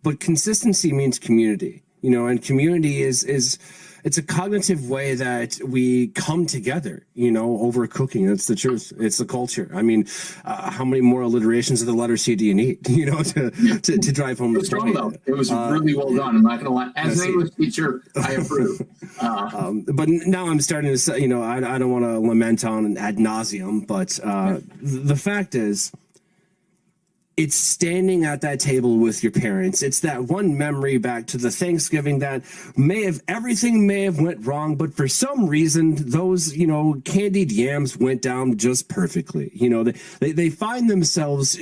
But consistency means community, and community is it's a cognitive way that we come together, over cooking. That's the truth. It's the culture. I mean, how many more alliterations of the letter C do you need, to drive home the point? Though. It was really well done. I'm not going to lie. As an English teacher, I approve. But now I'm starting to say, I don't want to lament on ad nauseum, but the fact is, it's standing at that table with your parents. It's that one memory back to the Thanksgiving that everything may have went wrong, but for some reason, those, candied yams went down just perfectly. They find themselves,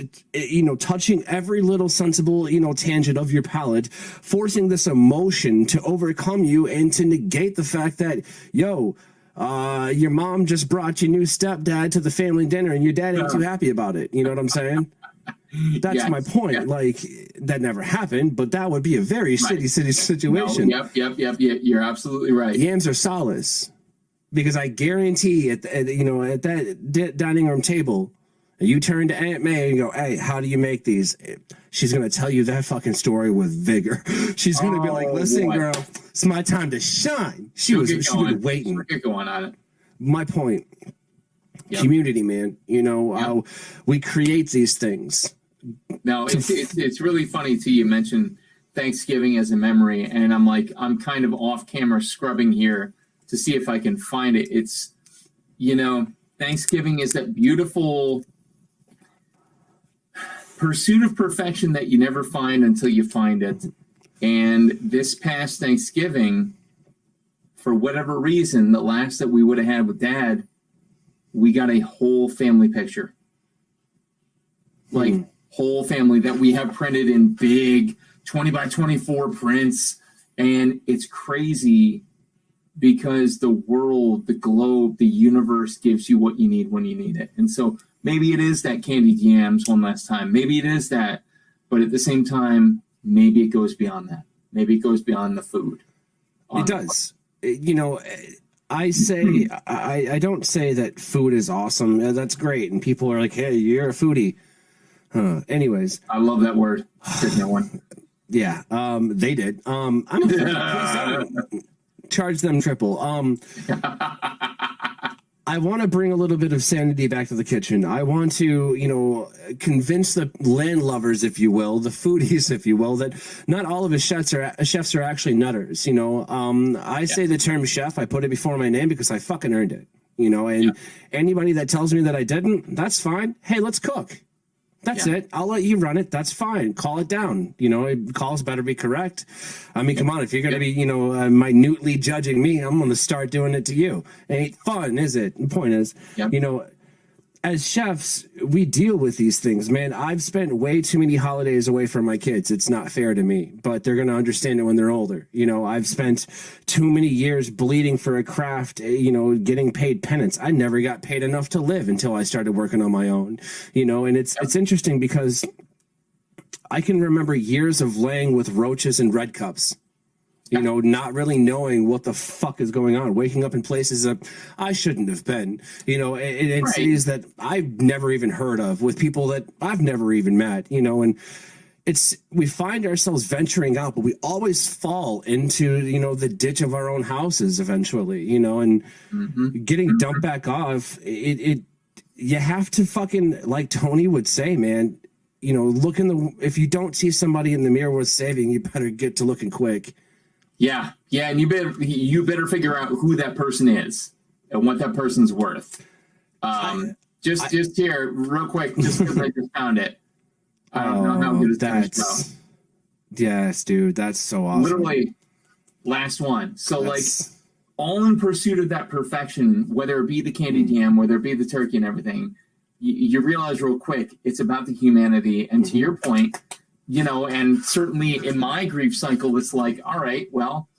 touching every little sensible, tangent of your palate, forcing this emotion to overcome you and to negate the fact that, your mom just brought your new stepdad to the family dinner and your dad ain't too happy about it. You know what I'm saying? That's my point. Yeah. Like, that never happened, but that would be a very shitty situation. No, yep. You're absolutely right. Yams are solace, because I guarantee at that dining room table, you turn to Aunt May and go, "Hey, how do you make these?" She's gonna tell you that fucking story with vigor. She's gonna be like, "Listen, girl, it's my time to shine." She's been waiting. Get going on it. My point. Yep. Community, man. We create these things. No, it's really funny too. You mentioned Thanksgiving as a memory, and I'm kind of off camera scrubbing here to see if I can find it. It's, Thanksgiving is that beautiful pursuit of perfection that you never find until you find it. And this past Thanksgiving, for whatever reason, the last that we would have had with Dad, we got a whole family picture. Whole family that we have printed in big 20 by 24 prints. And it's crazy because the world, the globe, the universe gives you what you need when you need it. And so maybe it is that candied yams one last time. Maybe it is that. But at the same time, maybe it goes beyond that. Maybe it goes beyond the food. It does. I say, I don't say that food is awesome. That's great. And people are like, "Hey, you're a foodie." Anyways. I love that word. That one. Yeah, they did. I'm a foodie. Please charge them triple. I want to bring a little bit of sanity back to the kitchen. I want to, convince the land lovers, if you will, the foodies, if you will, that not all of his chefs are actually nutters. I say the term chef. I put it before my name because I fucking earned it. And anybody that tells me that I didn't, that's fine. Hey, let's cook. That's it. I'll let you run it. That's fine. Call it down. Calls better be correct. I mean, come on. If you're going to be, minutely judging me, I'm going to start doing it to you. It ain't fun, is it? The point is, as chefs, we deal with these things, man. I've spent way too many holidays away from my kids. It's not fair to me, but they're going to understand it when they're older. You know, I've spent too many years bleeding for a craft, you know, getting paid penance. I never got paid enough to live until I started working on my own, you know, and it's interesting because I can remember years of laying with roaches and red cups. You know, not really knowing what the fuck is going on, waking up in places that I shouldn't have been, you know, in cities that I've never even heard of, with people that I've never even met, you know, and we find ourselves venturing out, but we always fall into, you know, the ditch of our own houses eventually, you know, and getting dumped back off, you have to fucking, like Tony would say, man, you know, if you don't see somebody in the mirror worth saving, you better get to looking quick. Yeah, and you better figure out who that person is and what that person's worth. Just here, real quick, just because I just found it. I don't know how good it's going to go. Yes, dude, that's so awesome. Literally, last one. So, like, all in pursuit of that perfection, whether it be the candy jam, whether it be the turkey and everything, you realize real quick it's about the humanity. And to your point, you know, and certainly in my grief cycle, it's like, all right, well,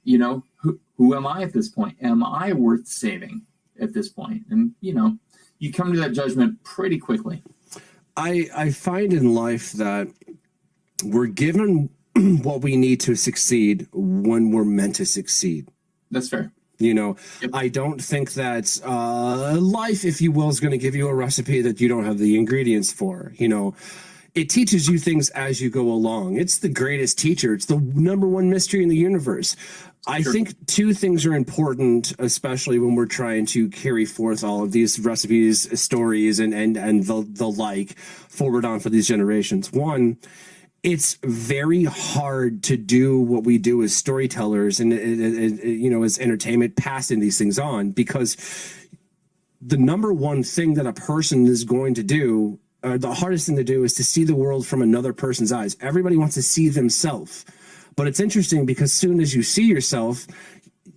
you know, who am I at this point? Am I worth saving at this point? And, you know, you come to that judgment pretty quickly. I find in life that we're given what we need to succeed when we're meant to succeed. That's fair. You know, I don't think that life, if you will, is going to give you a recipe that you don't have the ingredients for, you know. It teaches you things as you go along. It's the greatest teacher. It's the number one mystery in the universe. I think two things are important, especially when we're trying to carry forth all of these recipes, stories, and the like forward on for these generations. One, it's very hard to do what we do as storytellers and you know, as entertainment, passing these things on, because the number one thing that a person is going to do, the hardest thing to do, is to see the world from another person's eyes. Everybody wants to see themselves. But it's interesting because as soon as you see yourself,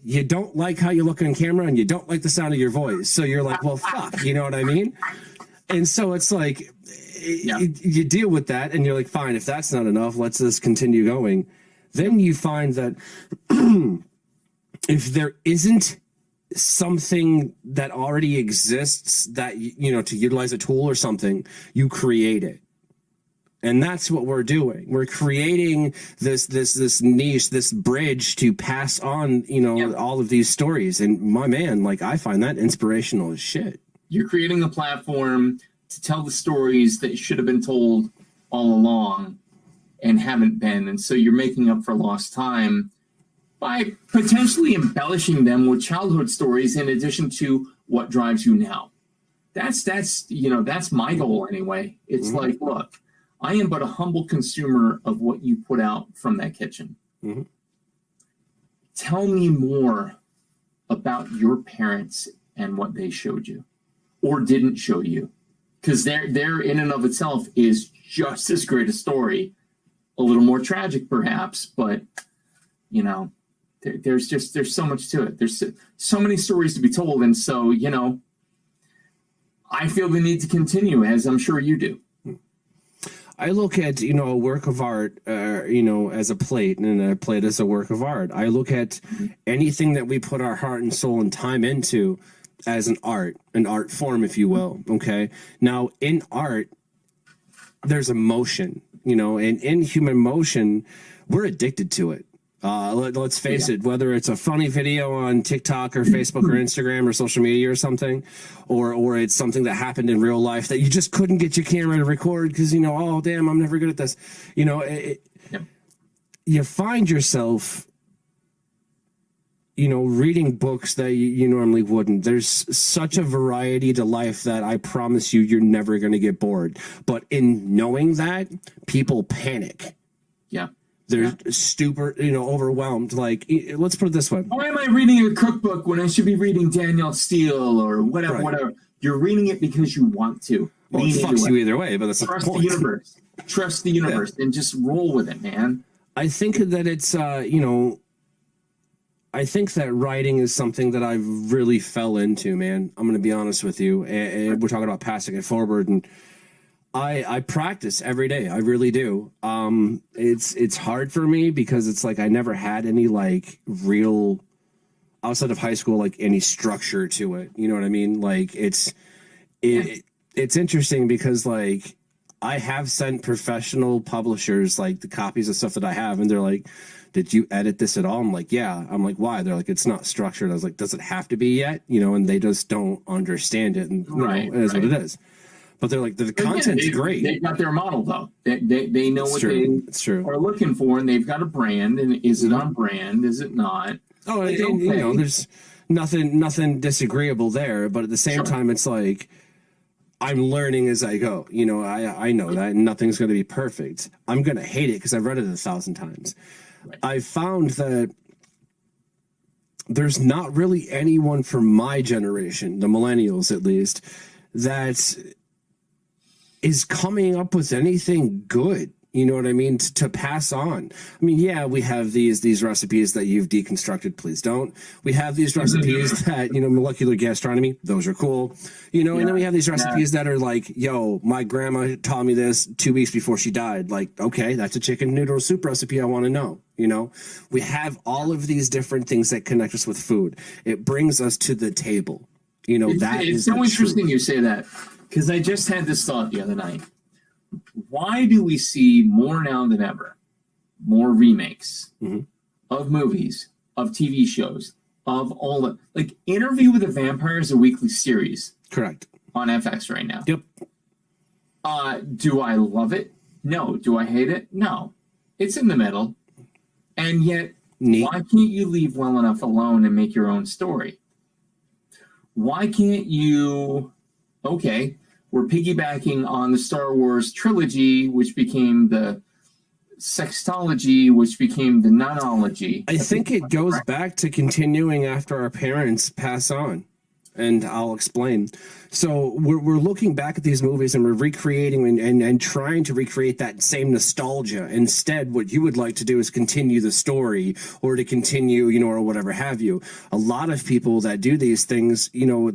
you don't like how you look on camera and you don't like the sound of your voice. So you're like, well, fuck, you know what I mean? And so it's like, you deal with that and you're like, fine, if that's not enough, let's just continue going. Then you find that if there isn't something that already exists that, you know, to utilize a tool or something, you create it. And that's what we're doing. We're creating this niche, this bridge to pass on, you know, all of these stories. And my man, like, I find that inspirational as shit. You're creating a platform to tell the stories that should have been told all along and haven't been. And so you're making up for lost time by potentially embellishing them with childhood stories in addition to what drives you now. That's you know, that's my goal anyway. It's like, look, I am but a humble consumer of what you put out from that kitchen. Tell me more about your parents and what they showed you or didn't show you. Because there in and of itself is just as great a story, a little more tragic perhaps, but, you know, there's so much to it. There's so many stories to be told. And so, you know, I feel the need to continue, as I'm sure you do. I look at, you know, a work of art, you know, as a plate, and a plate as a work of art. I look at anything that we put our heart and soul and time into as an art form, if you will. Okay. Now, in art, there's emotion, you know, and in human motion, we're addicted to it. Let's face it, whether it's a funny video on TikTok or Facebook or Instagram or social media or something, or it's something that happened in real life that you just couldn't get your camera to record because, you know, oh, damn, I'm never good at this. You know, you find yourself, you know, reading books that you normally wouldn't. There's such a variety to life that I promise you're never going to get bored. But in knowing that, people panic. Yeah. They're stupid, you know, overwhelmed. Like, let's put it this way. Why am I reading a cookbook when I should be reading Danielle Steele or whatever, whatever? You're reading it because you want to. Well, it fucks you either way, but that's Trust the universe. Trust the universe and just roll with it, man. I think that it's, you know, I think that writing is something that I really fell into, man. I'm going to be honest with you. And we're talking about passing it forward, and I practice every day. I really do. It's hard for me because it's like I never had any like real outside of high school, like any structure to it. You know what I mean? Like it's interesting because like I have sent professional publishers like the copies of stuff that I have, and they're like, did you edit this at all? I'm like, yeah. I'm like, why? They're like, it's not structured. I was like, does it have to be yet? You know, and they just don't understand it. And you know, it is what it is. But they're like, the content's great. They've got their model though. They know what they are looking for, and they've got a brand. And is it on brand? Is it not? Oh, and, you know, there's nothing disagreeable there. But at the same time, it's like I'm learning as I go. You know, I know that nothing's going to be perfect. I'm going to hate it because I've read it 1,000 times. Right. I found that there's not really anyone from my generation, the millennials at least, that is coming up with anything good. You know what I mean? To pass on. I mean, yeah, we have these recipes that you've deconstructed. Please don't. We have these recipes that, you know, molecular gastronomy. Those are cool. You know, and then we have these recipes that are like, yo, my grandma taught me this 2 weeks before she died. Like, okay, that's a chicken noodle soup recipe. I want to know. You know, we have all of these different things that connect us with food. It brings us to the table. You know, it's so interesting you say that, because I just had this thought the other night. Why do we see more now than ever, more remakes of movies, of TV shows, of all the, like Interview with a Vampire is a weekly series. Correct. On FX right now. Yep. Do I love it? No. Do I hate it? No. It's in the middle. And yet, why can't you leave well enough alone and make your own story? Why can't you, okay, we're piggybacking on the Star Wars trilogy, which became the sextology, which became the nonology. I think it goes back to continuing after our parents pass on. And I'll explain. So we're looking back at these movies and we're recreating and trying to recreate that same nostalgia. Instead, what you would like to do is continue the story or to continue, you know, or whatever have you. A lot of people that do these things, you know,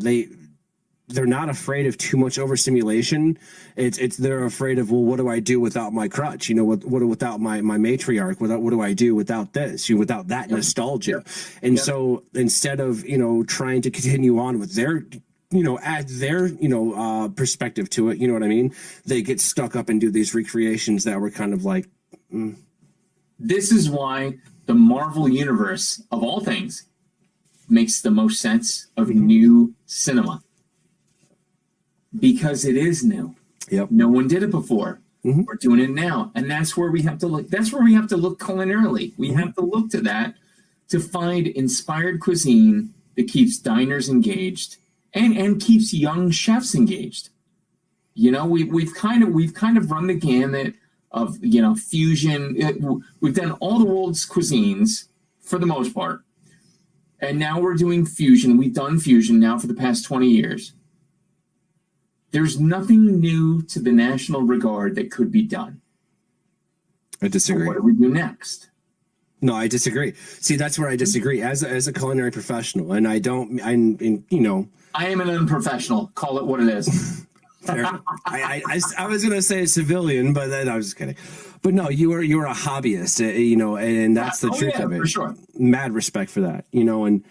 they're not afraid of too much overstimulation. They're afraid of, well, what do I do without my crutch? You know, what without my matriarch? What do I do without this? You know, without that nostalgia. And so instead of, you know, trying to continue on with their, you know, add their, you know, perspective to it, you know what I mean? They get stuck up and do these recreations that were kind of like. This is why the Marvel universe of all things makes the most sense of new cinema. Because it is new. Yep. No one did it before. We're doing it now. And that's where we have to look. That's where we have to look culinarily. We have to look to that to find inspired cuisine that keeps diners engaged and keeps young chefs engaged. You know, we've kind of run the gamut of, you know, fusion. We've done all the world's cuisines for the most part. And now we're doing fusion. We've done fusion now for the past 20 years. There's nothing new to the national regard that could be done. I disagree. So what do we do next? No, I disagree. See, that's where I disagree as a culinary professional. And you know. I am an unprofessional. Call it what it is. I was going to say civilian, but then I was just kidding. But no, you're a hobbyist, you know, and that's the truth of it. For sure. Mad respect for that, you know, and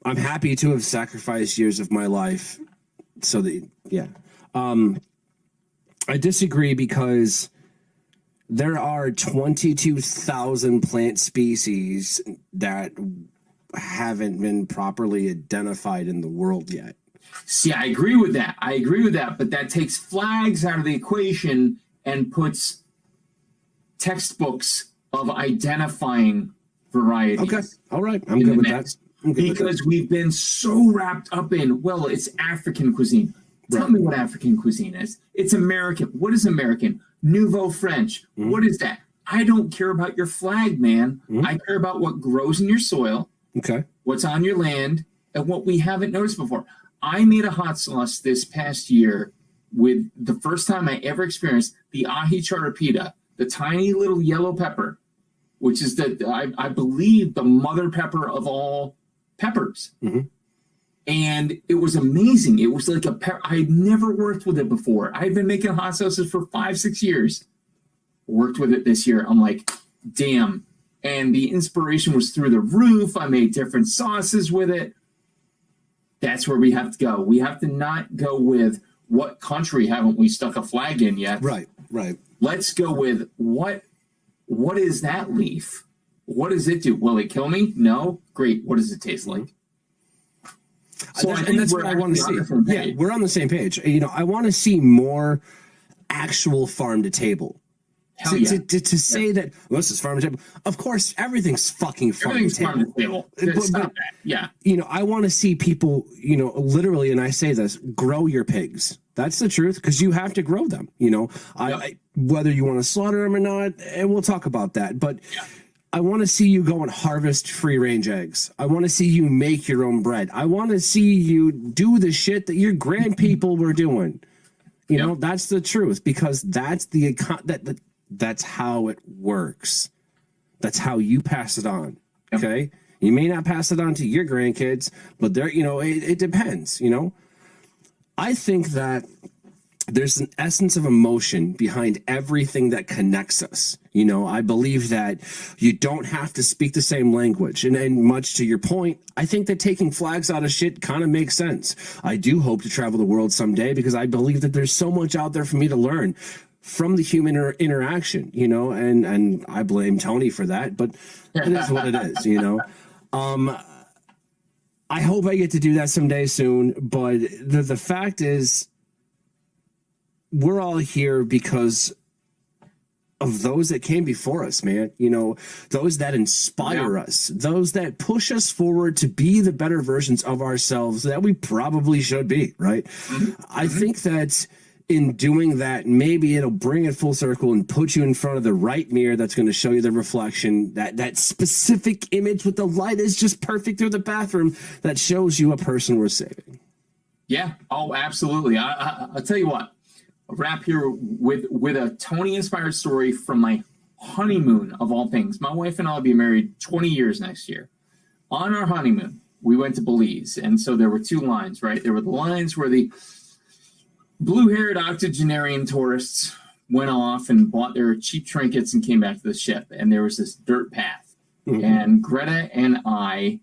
I'm happy to have sacrificed years of my life so that, I disagree because there are 22,000 plant species that haven't been properly identified in the world yet. See, I agree with that. But that takes flags out of the equation and puts textbooks of identifying varieties. Okay. All right. I'm good with that. Because we've been so wrapped up in, well, it's African cuisine. Tell me what African cuisine is. It's American. What is American? Nouveau French. What is that? I don't care about your flag, man. I care about what grows in your soil, what's on your land, and what we haven't noticed before. I made a hot sauce this past year with the first time I ever experienced the ahi charapita, the tiny little yellow pepper. which is I believe the mother pepper of all peppers. Mm-hmm. And it was amazing. It was like I had never worked with it before. I had been making hot sauces for 5-6 years. Worked with it this year. I'm like, damn. And the inspiration was through the roof. I made different sauces with it. That's where we have to go. We have to not go with what country haven't we stuck a flag in yet. Right. Let's go with what is that leaf? What does it do? Will it kill me? No? Great. What does it taste like? So and that's what I want to see. Yeah, we're on the same page. I want to see more actual farm to table. To say that this is farm to table. Of course, everything's fucking farm to table. But, yeah. I want to see people, literally, and I say this, grow your pigs. That's the truth, because you have to grow them. I whether you want to slaughter them or not, and we'll talk about that. But I want to see you go and harvest free-range eggs. I want to see you make your own bread. I want to see you do the shit that your grandpeople were doing. That's the truth, because that's that's how it works. That's how you pass it on. Okay? You may not pass it on to your grandkids, but it depends, I think that there's an essence of emotion behind everything that connects us. I believe that you don't have to speak the same language. And much to your point, I think that taking flags out of shit kind of makes sense. I do hope to travel the world someday, because I believe that there's so much out there for me to learn from the human interaction, and I blame Tony for that, but it is what it is, I hope I get to do that someday soon, but the fact is, we're all here because of those that came before us, man. Those that inspire us, those that push us forward to be the better versions of ourselves that we probably should be, right? Mm-hmm. I think that in doing that, maybe it'll bring it full circle and put you in front of the right mirror that's going to show you the reflection, that specific image with the light is just perfect through the bathroom that shows you a person worth saving. Yeah. Oh, absolutely. I'll tell you what. I'll wrap here with a Tony-inspired story from my honeymoon, of all things. My wife and I will be married 20 years next year. On our honeymoon, we went to Belize, and so there were two lines, right? There were the lines where the blue-haired octogenarian tourists went off and bought their cheap trinkets and came back to the ship, and there was this dirt path. Mm-hmm. And Greta and I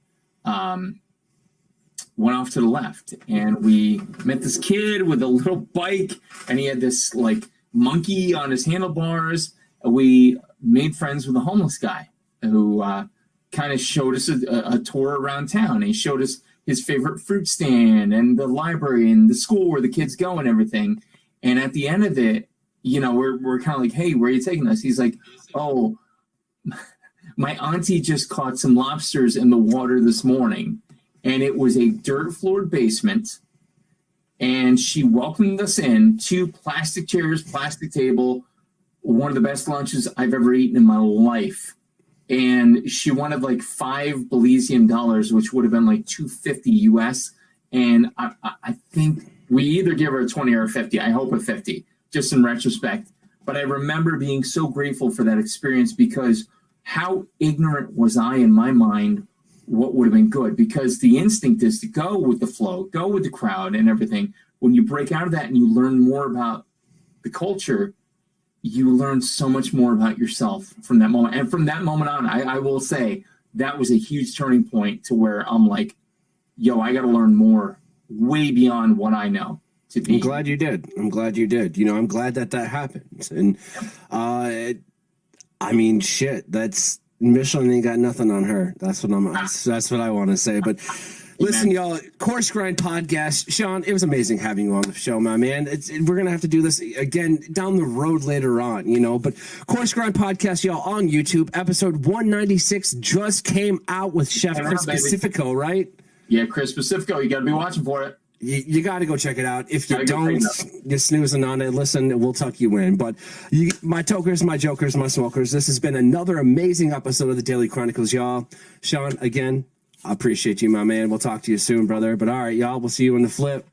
went off to the left, and we met this kid with a little bike, and he had this monkey on his handlebars. We made friends with a homeless guy who kind of showed us a tour around town. He showed us his favorite fruit stand and the library and the school where the kids go and everything. And at the end of it, we're kind of like, hey, where are you taking us? He's like, oh, my auntie just caught some lobsters in the water this morning. And it was a dirt-floored basement, and she welcomed us in, 2 plastic chairs, plastic table, one of the best lunches I've ever eaten in my life. And she wanted $5 Belizean dollars, which would have been $250 US. And I think we either give her a 20 or a 50. I hope a 50, just in retrospect. But I remember being so grateful for that experience, because how ignorant was I in my mind what would have been good, because the instinct is to go with the flow, go with the crowd and everything. When you break out of that and you learn more about the culture, you learn so much more about yourself from that moment. And from that moment on, I will say that was a huge turning point to where I'm like, yo, I got to learn more, way beyond what I know to be. I'm glad you did. I'm glad that happened. And I mean, shit, Michelin ain't got nothing on her. That's what I want to say. But listen, y'all, Coarse Grind Podcast. Shawn, it was amazing having you on the show, my man. We're going to have to do this again down the road later on, But Coarse Grind Podcast, y'all, on YouTube. Episode 196 just came out with Chef Chris Pacifico, right? Yeah, Chris Pacifico. You got to be watching for it. You got to go check it out. If you don't, you're snoozing on it. Listen, we'll tuck you in. But my tokers, my jokers, my smokers, this has been another amazing episode of the Daily Chronicles, y'all. Shawn, again, I appreciate you, my man. We'll talk to you soon, brother. But all right, y'all, we'll see you in the flip.